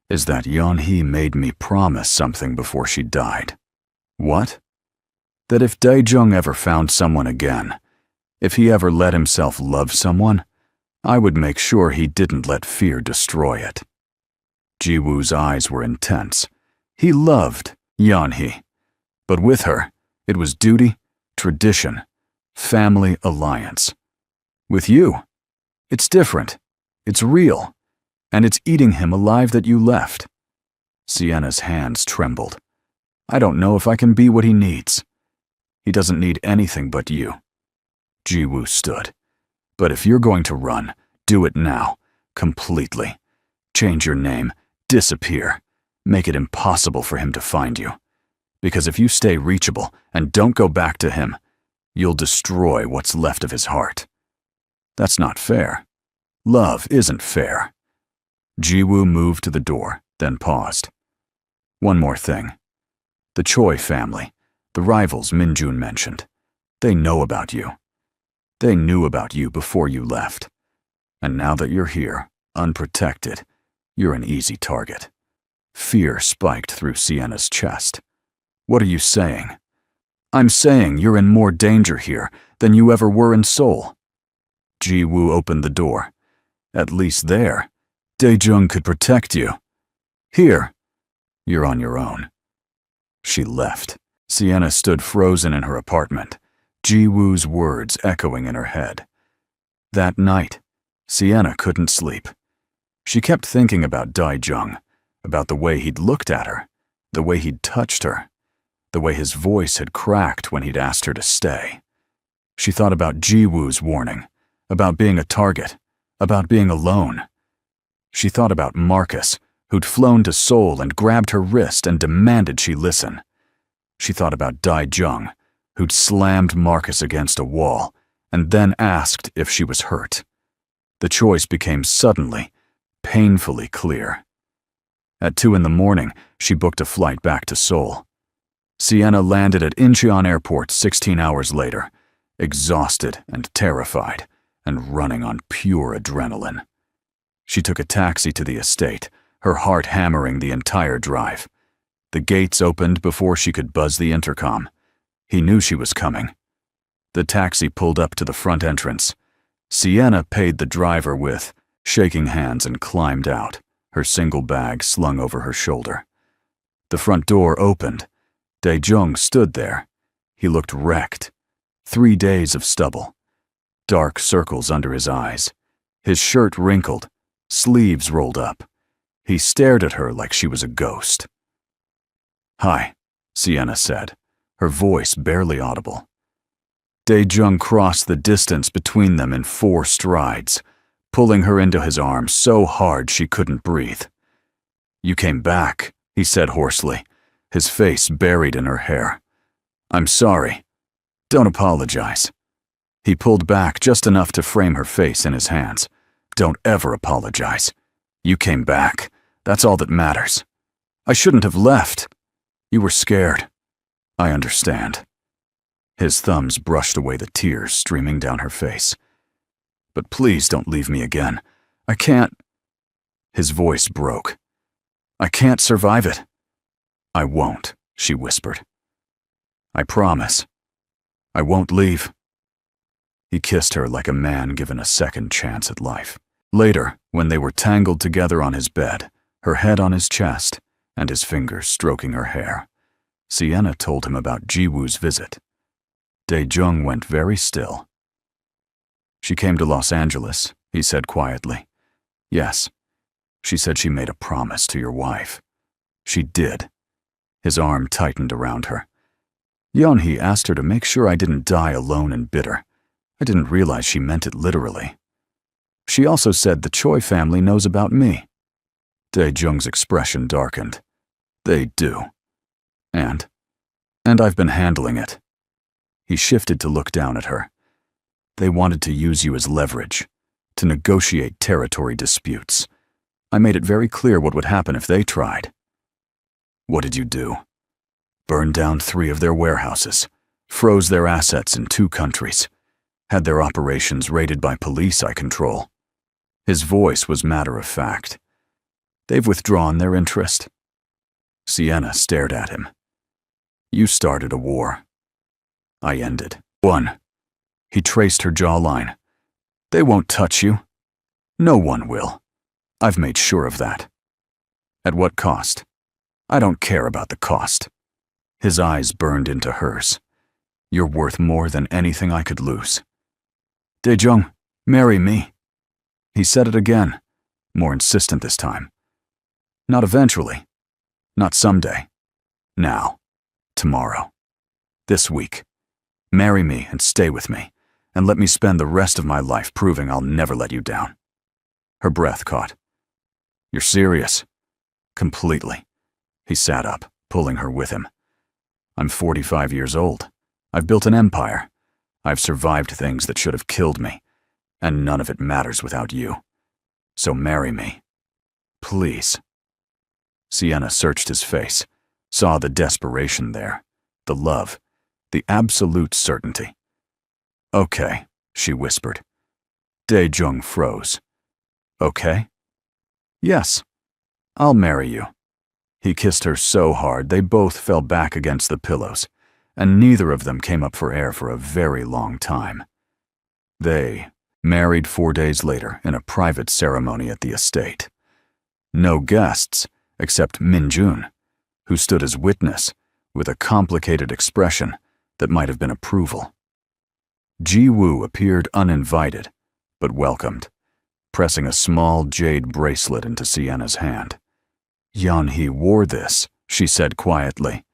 is that Yeon-hee made me promise something before she died." "What?" "That if Dae-jung ever found someone again, if he ever let himself love someone, I would make sure he didn't let fear destroy it." Ji-woo's eyes were intense. He loved Yeon-hee, but with her, it was duty, tradition, family alliance. With you, it's different, it's real, and it's eating him alive that you left. Sienna's hands trembled. "I don't know if I can be what he needs. He doesn't need anything but you." Ji-woo stood. "But if you're going to run, do it now, completely. Change your name, disappear, make it impossible for him to find you. Because if you stay reachable and don't go back to him, you'll destroy what's left of his heart. That's not fair. Love isn't fair." Ji-woo moved to the door, then paused. "One more thing. The Choi family, the rivals Min-jun mentioned, they know about you. They knew about you before you left. And now that you're here, unprotected, you're an easy target." Fear spiked through Sienna's chest. "What are you saying?" "I'm saying you're in more danger here than you ever were in Seoul." Ji-woo opened the door. "At least there, Dae-jung could protect you. Here, you're on your own." She left. Sienna stood frozen in her apartment, Ji-woo's words echoing in her head. That night, Sienna couldn't sleep. She kept thinking about Dae-jung, about the way he'd looked at her, the way he'd touched her, the way his voice had cracked when he'd asked her to stay. She thought about Ji-woo's warning, about being a target, about being alone. She thought about Marcus, who'd flown to Seoul and grabbed her wrist and demanded she listen. She thought about Dae-jung, who'd slammed Marcus against a wall and then asked if she was hurt. The choice became suddenly, painfully clear. At 2 a.m, she booked a flight back to Seoul. Sienna landed at Incheon Airport 16 hours later, exhausted and terrified, and running on pure adrenaline. She took a taxi to the estate, her heart hammering the entire drive. The gates opened before she could buzz the intercom. He knew she was coming. The taxi pulled up to the front entrance. Sienna paid the driver with shaking hands and climbed out, her single bag slung over her shoulder. The front door opened. Dae-jung stood there. He looked wrecked. 3 days of stubble. Dark circles under his eyes. His shirt wrinkled, sleeves rolled up. He stared at her like she was a ghost. "Hi," Sienna said, her voice barely audible. Dae-jung crossed the distance between them in 4 strides, pulling her into his arms so hard she couldn't breathe. "You came back," he said hoarsely, his face buried in her hair. "I'm sorry. Don't apologize." He pulled back just enough to frame her face in his hands. "Don't ever apologize. You came back. That's all that matters. I shouldn't have left. You were scared. I understand." His thumbs brushed away the tears streaming down her face. "But please don't leave me again. I can't." His voice broke. "I can't survive it." "I won't," she whispered. "I promise. I won't leave." He kissed her like a man given a second chance at life. Later, when they were tangled together on his bed, her head on his chest, and his fingers stroking her hair, Sienna told him about Ji-woo's visit. Dae-jung went very still. "She came to Los Angeles," he said quietly. "Yes. She said she made a promise to your wife." "She did." His arm tightened around her. "Yeonhee asked her to make sure I didn't die alone and bitter. I didn't realize she meant it literally. She also said the Choi family knows about me." Dae-jung's expression darkened. "They do. And I've been handling it." He shifted to look down at her. "They wanted to use you as leverage, to negotiate territory disputes. I made it very clear what would happen if they tried." "What did you do?" "Burned down 3 of their warehouses, froze their assets in 2 countries, had their operations raided by police I control." His voice was matter-of-fact. "They've withdrawn their interest." Sienna stared at him. "You started a war. I ended one." He traced her jawline. "They won't touch you. No one will. I've made sure of that." "At what cost?" "I don't care about the cost." His eyes burned into hers. "You're worth more than anything I could lose." "Dae-jung, marry me." He said it again, more insistent this time. "Not eventually. Not someday. Now. Tomorrow. This week. Marry me and stay with me, and let me spend the rest of my life proving I'll never let you down." Her breath caught. "You're serious?" "Completely." He sat up, pulling her with him. "I'm 45 years old. I've built an empire. I've survived things that should have killed me, and none of it matters without you. So marry me. Please." Sienna searched his face, saw the desperation there, the love, the absolute certainty. "Okay," she whispered. Dae-jung froze. "Okay?" "Yes. I'll marry you." He kissed her so hard they both fell back against the pillows, and neither of them came up for air for a very long time. They married 4 days later in a private ceremony at the estate. No guests, except Min-jun, who stood as witness with a complicated expression that might have been approval. Ji-woo appeared uninvited, but welcomed, pressing a small jade bracelet into Sienna's hand. "Yeonhee wore this," she said quietly.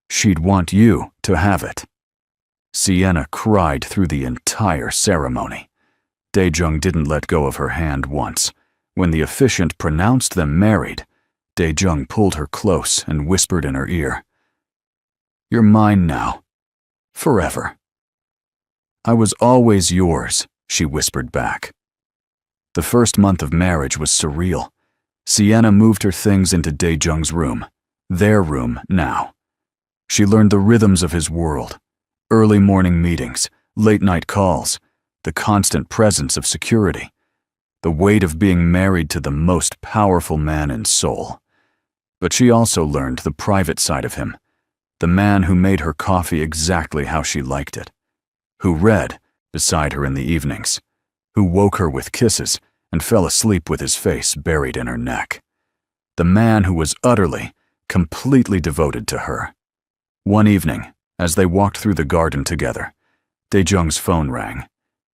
"She'd want you to have it." Sienna cried through the entire ceremony. Dae-jung didn't let go of her hand once, When the officiant pronounced them married, Dae-jung pulled her close and whispered in her ear, "You're mine now. Forever." "I was always yours," she whispered back. The first month of marriage was surreal. Sienna moved her things into Dae-jung's room, their room now. She learned the rhythms of his world, early morning meetings, late-night calls, the constant presence of security, the weight of being married to the most powerful man in Seoul. But she also learned the private side of him, the man who made her coffee exactly how she liked it, who read beside her in the evenings, who woke her with kisses and fell asleep with his face buried in her neck. The man who was utterly, completely devoted to her. One evening, as they walked through the garden together, Dae-jung's phone rang.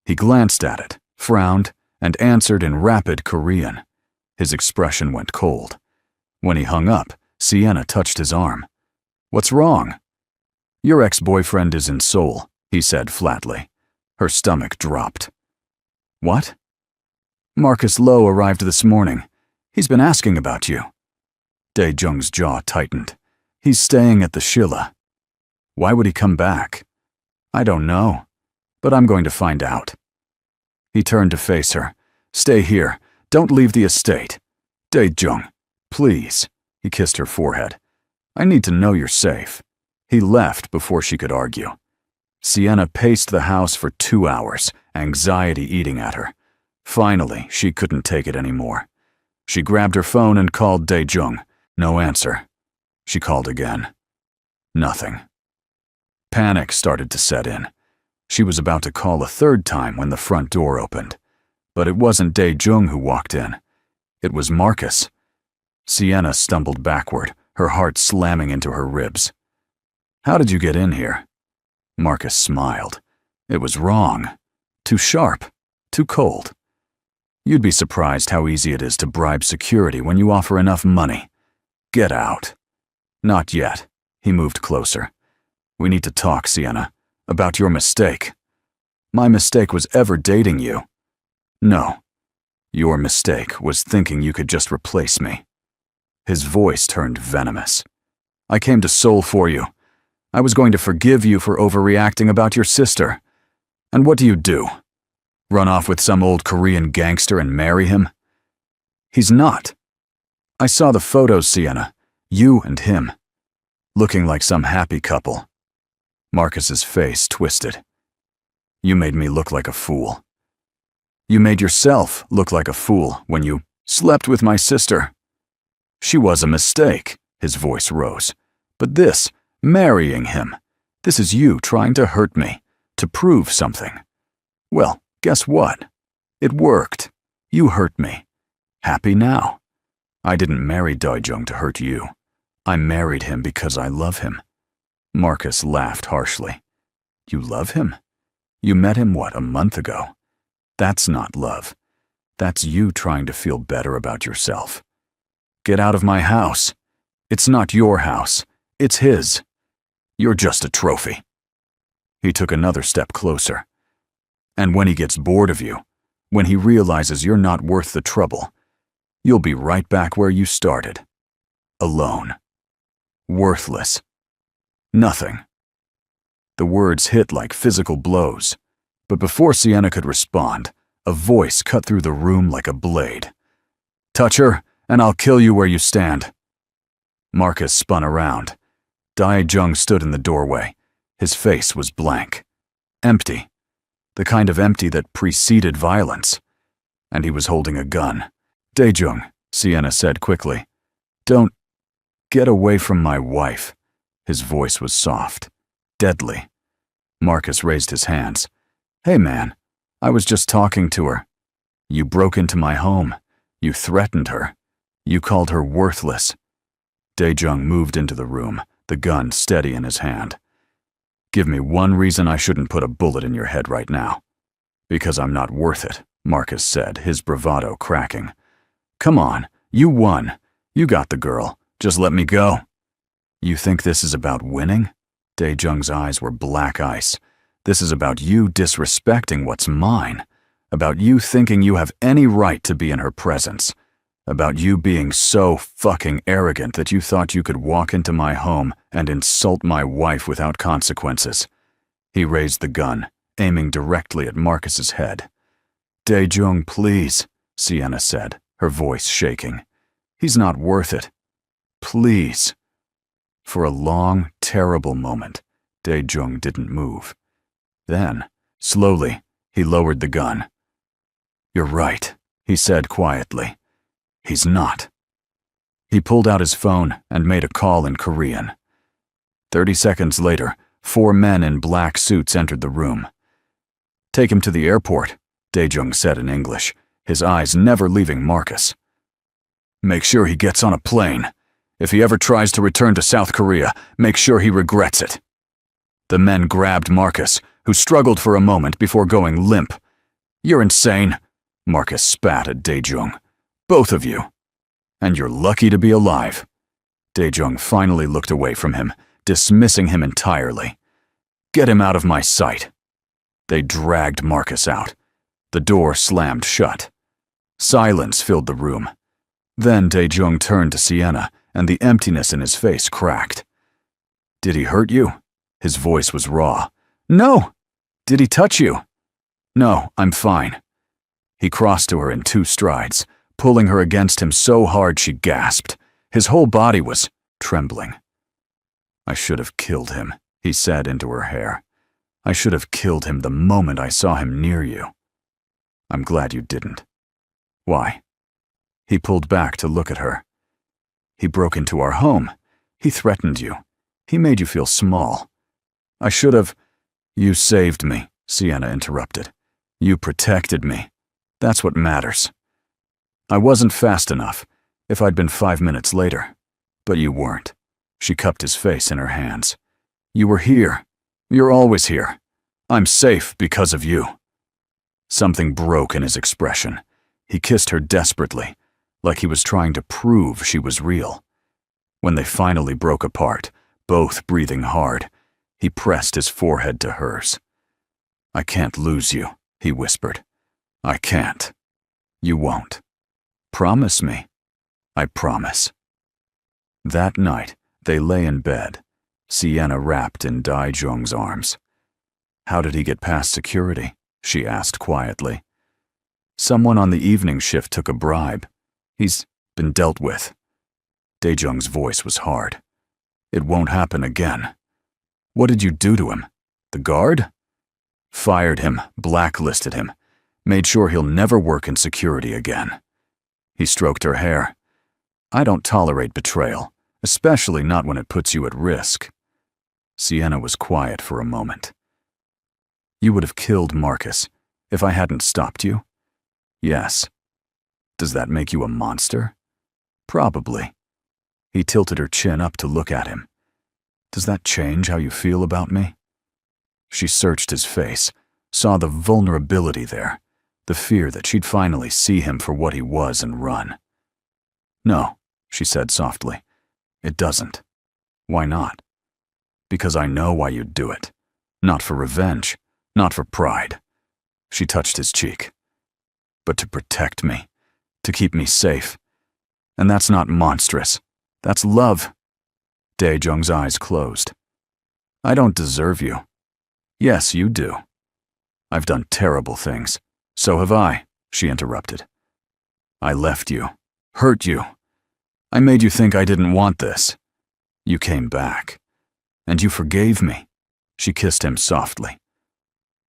He glanced at it, frowned, and answered in rapid Korean. His expression went cold. When he hung up, Sienna touched his arm. "What's wrong?" "Your ex-boyfriend is in Seoul," he said flatly. Her stomach dropped. "What?" "Marcus Lowe arrived this morning. He's been asking about you." Dae-jung's jaw tightened. "He's staying at the Shilla." "Why would he come back?" "I don't know, but I'm going to find out." He turned to face her. "Stay here. Don't leave the estate. Dae-jung, please." He kissed her forehead. "I need to know you're safe." He left before she could argue. Sienna paced the house for 2 hours, anxiety eating at her. Finally, she couldn't take it anymore. She grabbed her phone and called Dae-jung. No answer. She called again. Nothing. Panic started to set in. She was about to call a third time when the front door opened. But it wasn't Dae-jung who walked in. It was Marcus. Sienna stumbled backward, her heart slamming into her ribs. "How did you get in here?" Marcus smiled. It was wrong. Too sharp. Too cold. "You'd be surprised how easy it is to bribe security when you offer enough money. Get out." "Not yet." He moved closer. "We need to talk, Sienna, about your mistake." "My mistake was ever dating you." "No. Your mistake was thinking you could just replace me." His voice turned venomous. "I came to Seoul for you. I was going to forgive you for overreacting about your sister. And what do? Run off with some old Korean gangster and marry him?" "He's not." "I saw the photos, Sienna. You and him. Looking like some happy couple." Marcus's face twisted. "You made me look like a fool." "You made yourself look like a fool when you slept with my sister." "She was a mistake," his voice rose. "But this, marrying him, this is you trying to hurt me, to prove something. Well, guess what? It worked. You hurt me. Happy now. I didn't marry Dae-jung to hurt you. I married him because I love him." Marcus laughed harshly. "You love him? You met him, what, a month ago? That's not love. That's you trying to feel better about yourself. Get out of my house. It's not your house. It's his. You're just a trophy." He took another step closer. "And when he gets bored of you, when he realizes you're not worth the trouble, you'll be right back where you started. Alone. Worthless. Nothing." The words hit like physical blows, but before Sienna could respond, a voice cut through the room like a blade. "Touch her, and I'll kill you where you stand." Marcus spun around. Dae-jung stood in the doorway. His face was blank. Empty. The kind of empty that preceded violence. And he was holding a gun. "Dae-jung," Sienna said quickly. "Don't get away from my wife." His voice was soft. Deadly. Marcus raised his hands. "Hey man, I was just talking to her. You broke into my home. You threatened her. You called her worthless." Dae-jung moved into the room, the gun steady in his hand. "Give me one reason I shouldn't put a bullet in your head right now." "Because I'm not worth it," Marcus said, his bravado cracking. "Come on, you won. You got the girl. Just let me go." "You think this is about winning?" Dae-jung's eyes were black ice. "This is about you disrespecting what's mine. About you thinking you have any right to be in her presence. About you being so fucking arrogant that you thought you could walk into my home and insult my wife without consequences. He raised the gun, aiming directly at Marcus's head. Dae-jung, please, Sienna said, her voice shaking. He's not worth it. Please. For a long, terrible moment, Dae-jung didn't move. Then, slowly, he lowered the gun. You're right, he said quietly. He's not. He pulled out his phone and made a call in Korean. 30 seconds later, 4 men in black suits entered the room. Take him to the airport, Dae-jung said in English, his eyes never leaving Marcus. Make sure he gets on a plane. If he ever tries to return to South Korea, make sure he regrets it. The men grabbed Marcus, who struggled for a moment before going limp. You're insane, Marcus spat at Dae-jung. Both of you. And you're lucky to be alive. Dae-jung finally looked away from him, dismissing him entirely. Get him out of my sight. They dragged Marcus out. The door slammed shut. Silence filled the room. Then Dae-jung turned to Sienna, and the emptiness in his face cracked. Did he hurt you? His voice was raw. No! Did he touch you? No, I'm fine. He crossed to her in 2 strides, pulling her against him so hard she gasped. His whole body was trembling. I should have killed him, he said into her hair. I should have killed him the moment I saw him near you. I'm glad you didn't. Why? He pulled back to look at her. He broke into our home. He threatened you. He made you feel small. I should have... You saved me, Sienna interrupted. You protected me. That's what matters. I wasn't fast enough, if I'd been 5 minutes later. But you weren't. She cupped his face in her hands. You were here. You're always here. I'm safe because of you. Something broke in his expression. He kissed her desperately, like he was trying to prove she was real. When they finally broke apart, both breathing hard, he pressed his forehead to hers. I can't lose you, he whispered. I can't. You won't. Promise me. I promise. That night, they lay in bed, Sienna wrapped in Dae-jung's arms. How did he get past security? She asked quietly. Someone on the evening shift took a bribe. He's been dealt with. Dae-jung's voice was hard. It won't happen again. What did you do to him? The guard? Fired him, blacklisted him, made sure he'll never work in security again. He stroked her hair. I don't tolerate betrayal, especially not when it puts you at risk. Sienna was quiet for a moment. You would have killed Marcus if I hadn't stopped you? Yes. Does that make you a monster? Probably. He tilted her chin up to look at him. Does that change how you feel about me? She searched his face, saw the vulnerability there, the fear that she'd finally see him for what he was and run. No, she said softly. It doesn't. Why not? Because I know why you'd do it. Not for revenge, not for pride. She touched his cheek. But to protect me, to keep me safe. And that's not monstrous. That's love. Dae-jung's eyes closed. I don't deserve you. Yes, you do. I've done terrible things. So have I, she interrupted. I left you, hurt you. I made you think I didn't want this. You came back. And you forgave me. She kissed him softly.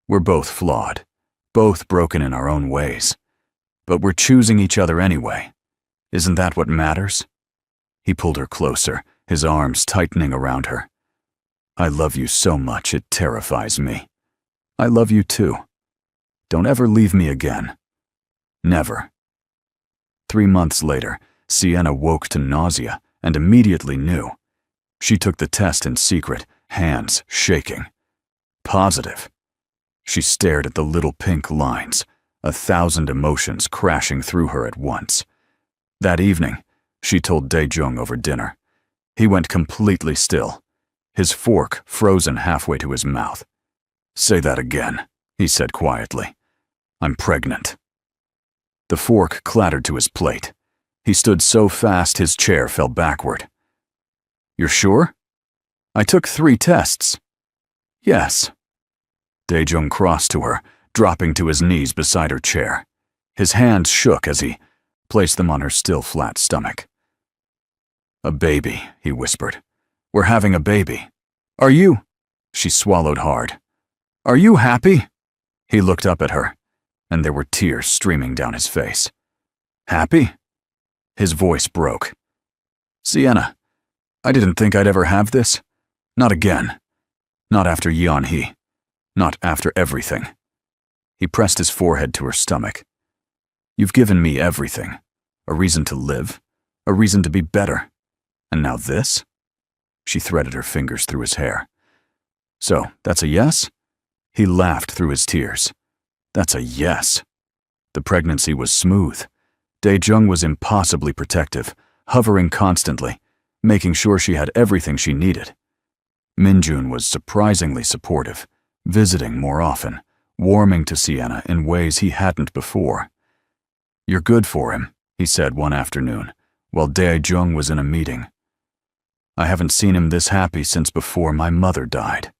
We're both flawed, both broken in our own ways. But we're choosing each other anyway. Isn't that what matters? He pulled her closer, his arms tightening around her. I love you so much it terrifies me. I love you too. Don't ever leave me again. Never. 3 months later, Sienna woke to nausea and immediately knew. She took the test in secret, hands shaking. Positive. She stared at the little pink lines, 1,000 emotions crashing through her at once. That evening, she told Dae-jung over dinner. He went completely still, his fork frozen halfway to his mouth. Say that again, he said quietly. I'm pregnant." The fork clattered to his plate. He stood so fast his chair fell backward. "You're sure?" "I took 3 tests." "Yes." Dae-jung crossed to her, dropping to his knees beside her chair. His hands shook as he placed them on her still flat stomach. "A baby," he whispered. "We're having a baby. Are you?" She swallowed hard. "Are you happy?" He looked up at her, and there were tears streaming down his face. "Happy?" His voice broke. "Sienna, I didn't think I'd ever have this. Not again. Not after Yeon-hee. Not after everything." He pressed his forehead to her stomach. "You've given me everything. A reason to live. A reason to be better. And now this?" She threaded her fingers through his hair. "So, that's a yes?" He laughed through his tears. "That's a yes." The pregnancy was smooth. Dae-jung was impossibly protective, hovering constantly, making sure she had everything she needed. Min-jun was surprisingly supportive, visiting more often, warming to Sienna in ways he hadn't before. "You're good for him," he said one afternoon, while Dae-jung was in a meeting. "I haven't seen him this happy since before my mother died."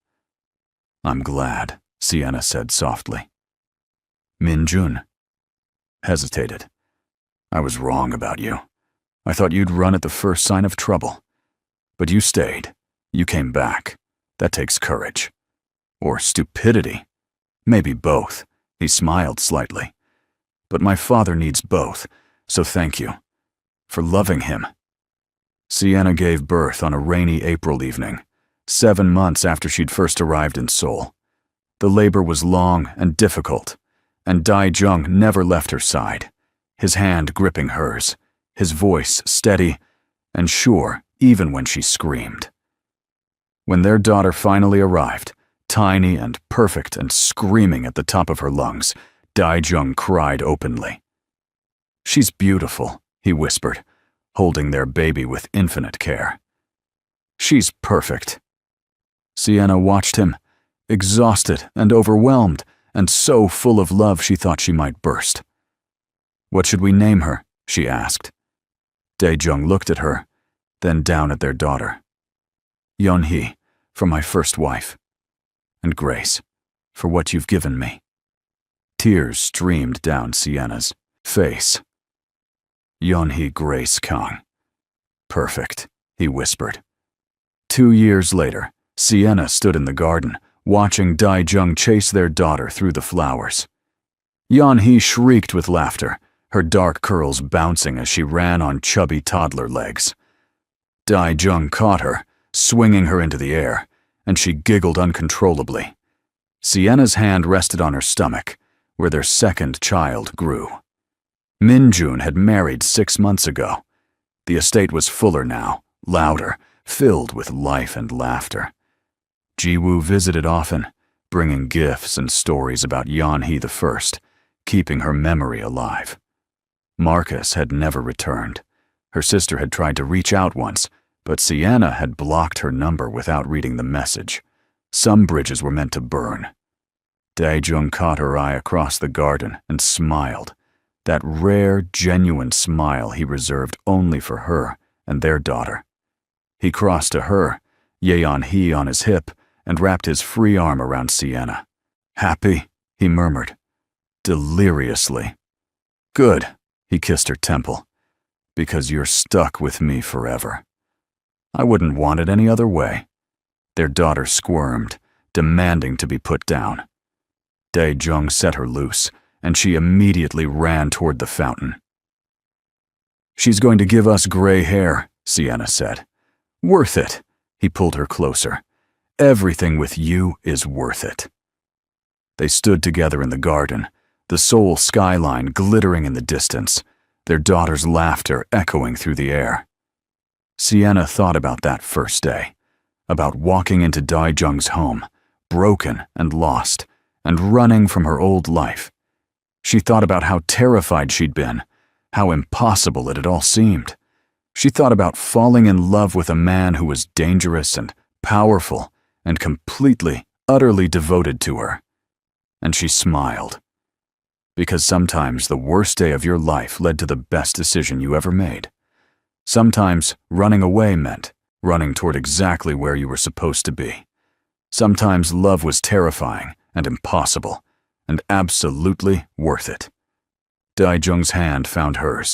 "I'm glad," Sienna said softly. Min-jun hesitated. "I was wrong about you. I thought you'd run at the first sign of trouble. But you stayed. You came back. That takes courage. Or stupidity. Maybe both." He smiled slightly. "But my father needs both, so thank you. For loving him." Sienna gave birth on a rainy April evening, 7 months after she'd first arrived in Seoul. The labor was long and difficult, and Dae-jung never left her side, his hand gripping hers, his voice steady and sure even when she screamed. When their daughter finally arrived, tiny and perfect and screaming at the top of her lungs, Dae-jung cried openly. "She's beautiful," he whispered, holding their baby with infinite care. "She's perfect." Sienna watched him, exhausted and overwhelmed, and so full of love she thought she might burst. "What should we name her?" she asked. Dae-jung looked at her, then down at their daughter. "Yeon-hee, for my first wife. And Grace, for what you've given me." Tears streamed down Sienna's face. "Yeon-hee Grace Kang. Perfect," he whispered. 2 years later, Sienna stood in the garden, watching Dae-jung chase their daughter through the flowers. Yeon-hee shrieked with laughter, her dark curls bouncing as she ran on chubby toddler legs. Dae-jung caught her, swinging her into the air, and she giggled uncontrollably. Sienna's hand rested on her stomach, where their second child grew. Min-jun had married 6 months ago. The estate was fuller now, louder, filled with life and laughter. Ji-woo visited often, bringing gifts and stories about Yeon-hee the First, keeping her memory alive. Marcus had never returned. Her sister had tried to reach out once, but Sienna had blocked her number without reading the message. Some bridges were meant to burn. Dae-jung caught her eye across the garden and smiled, that rare, genuine smile he reserved only for her and their daughter. He crossed to her, Yeon-hee on his hip, and wrapped his free arm around Sienna. "Happy?" he murmured. Deliriously. "Good," he kissed her temple. "Because you're stuck with me forever. I wouldn't want it any other way." Their daughter squirmed, demanding to be put down. Dae-jung set her loose, and she immediately ran toward the fountain. "She's going to give us gray hair," Sienna said. "Worth it." He pulled her closer. "Everything with you is worth it." They stood together in the garden, the Seoul skyline glittering in the distance, their daughter's laughter echoing through the air. Sienna thought about that first day, about walking into Dae-jung's home, broken and lost, and running from her old life. She thought about how terrified she'd been, how impossible it had all seemed. She thought about falling in love with a man who was dangerous and powerful and completely, utterly devoted to her. And she smiled. Because sometimes the worst day of your life led to the best decision you ever made. Sometimes running away meant running toward exactly where you were supposed to be. Sometimes love was terrifying and impossible, and absolutely worth it. Daijung's hand found hers.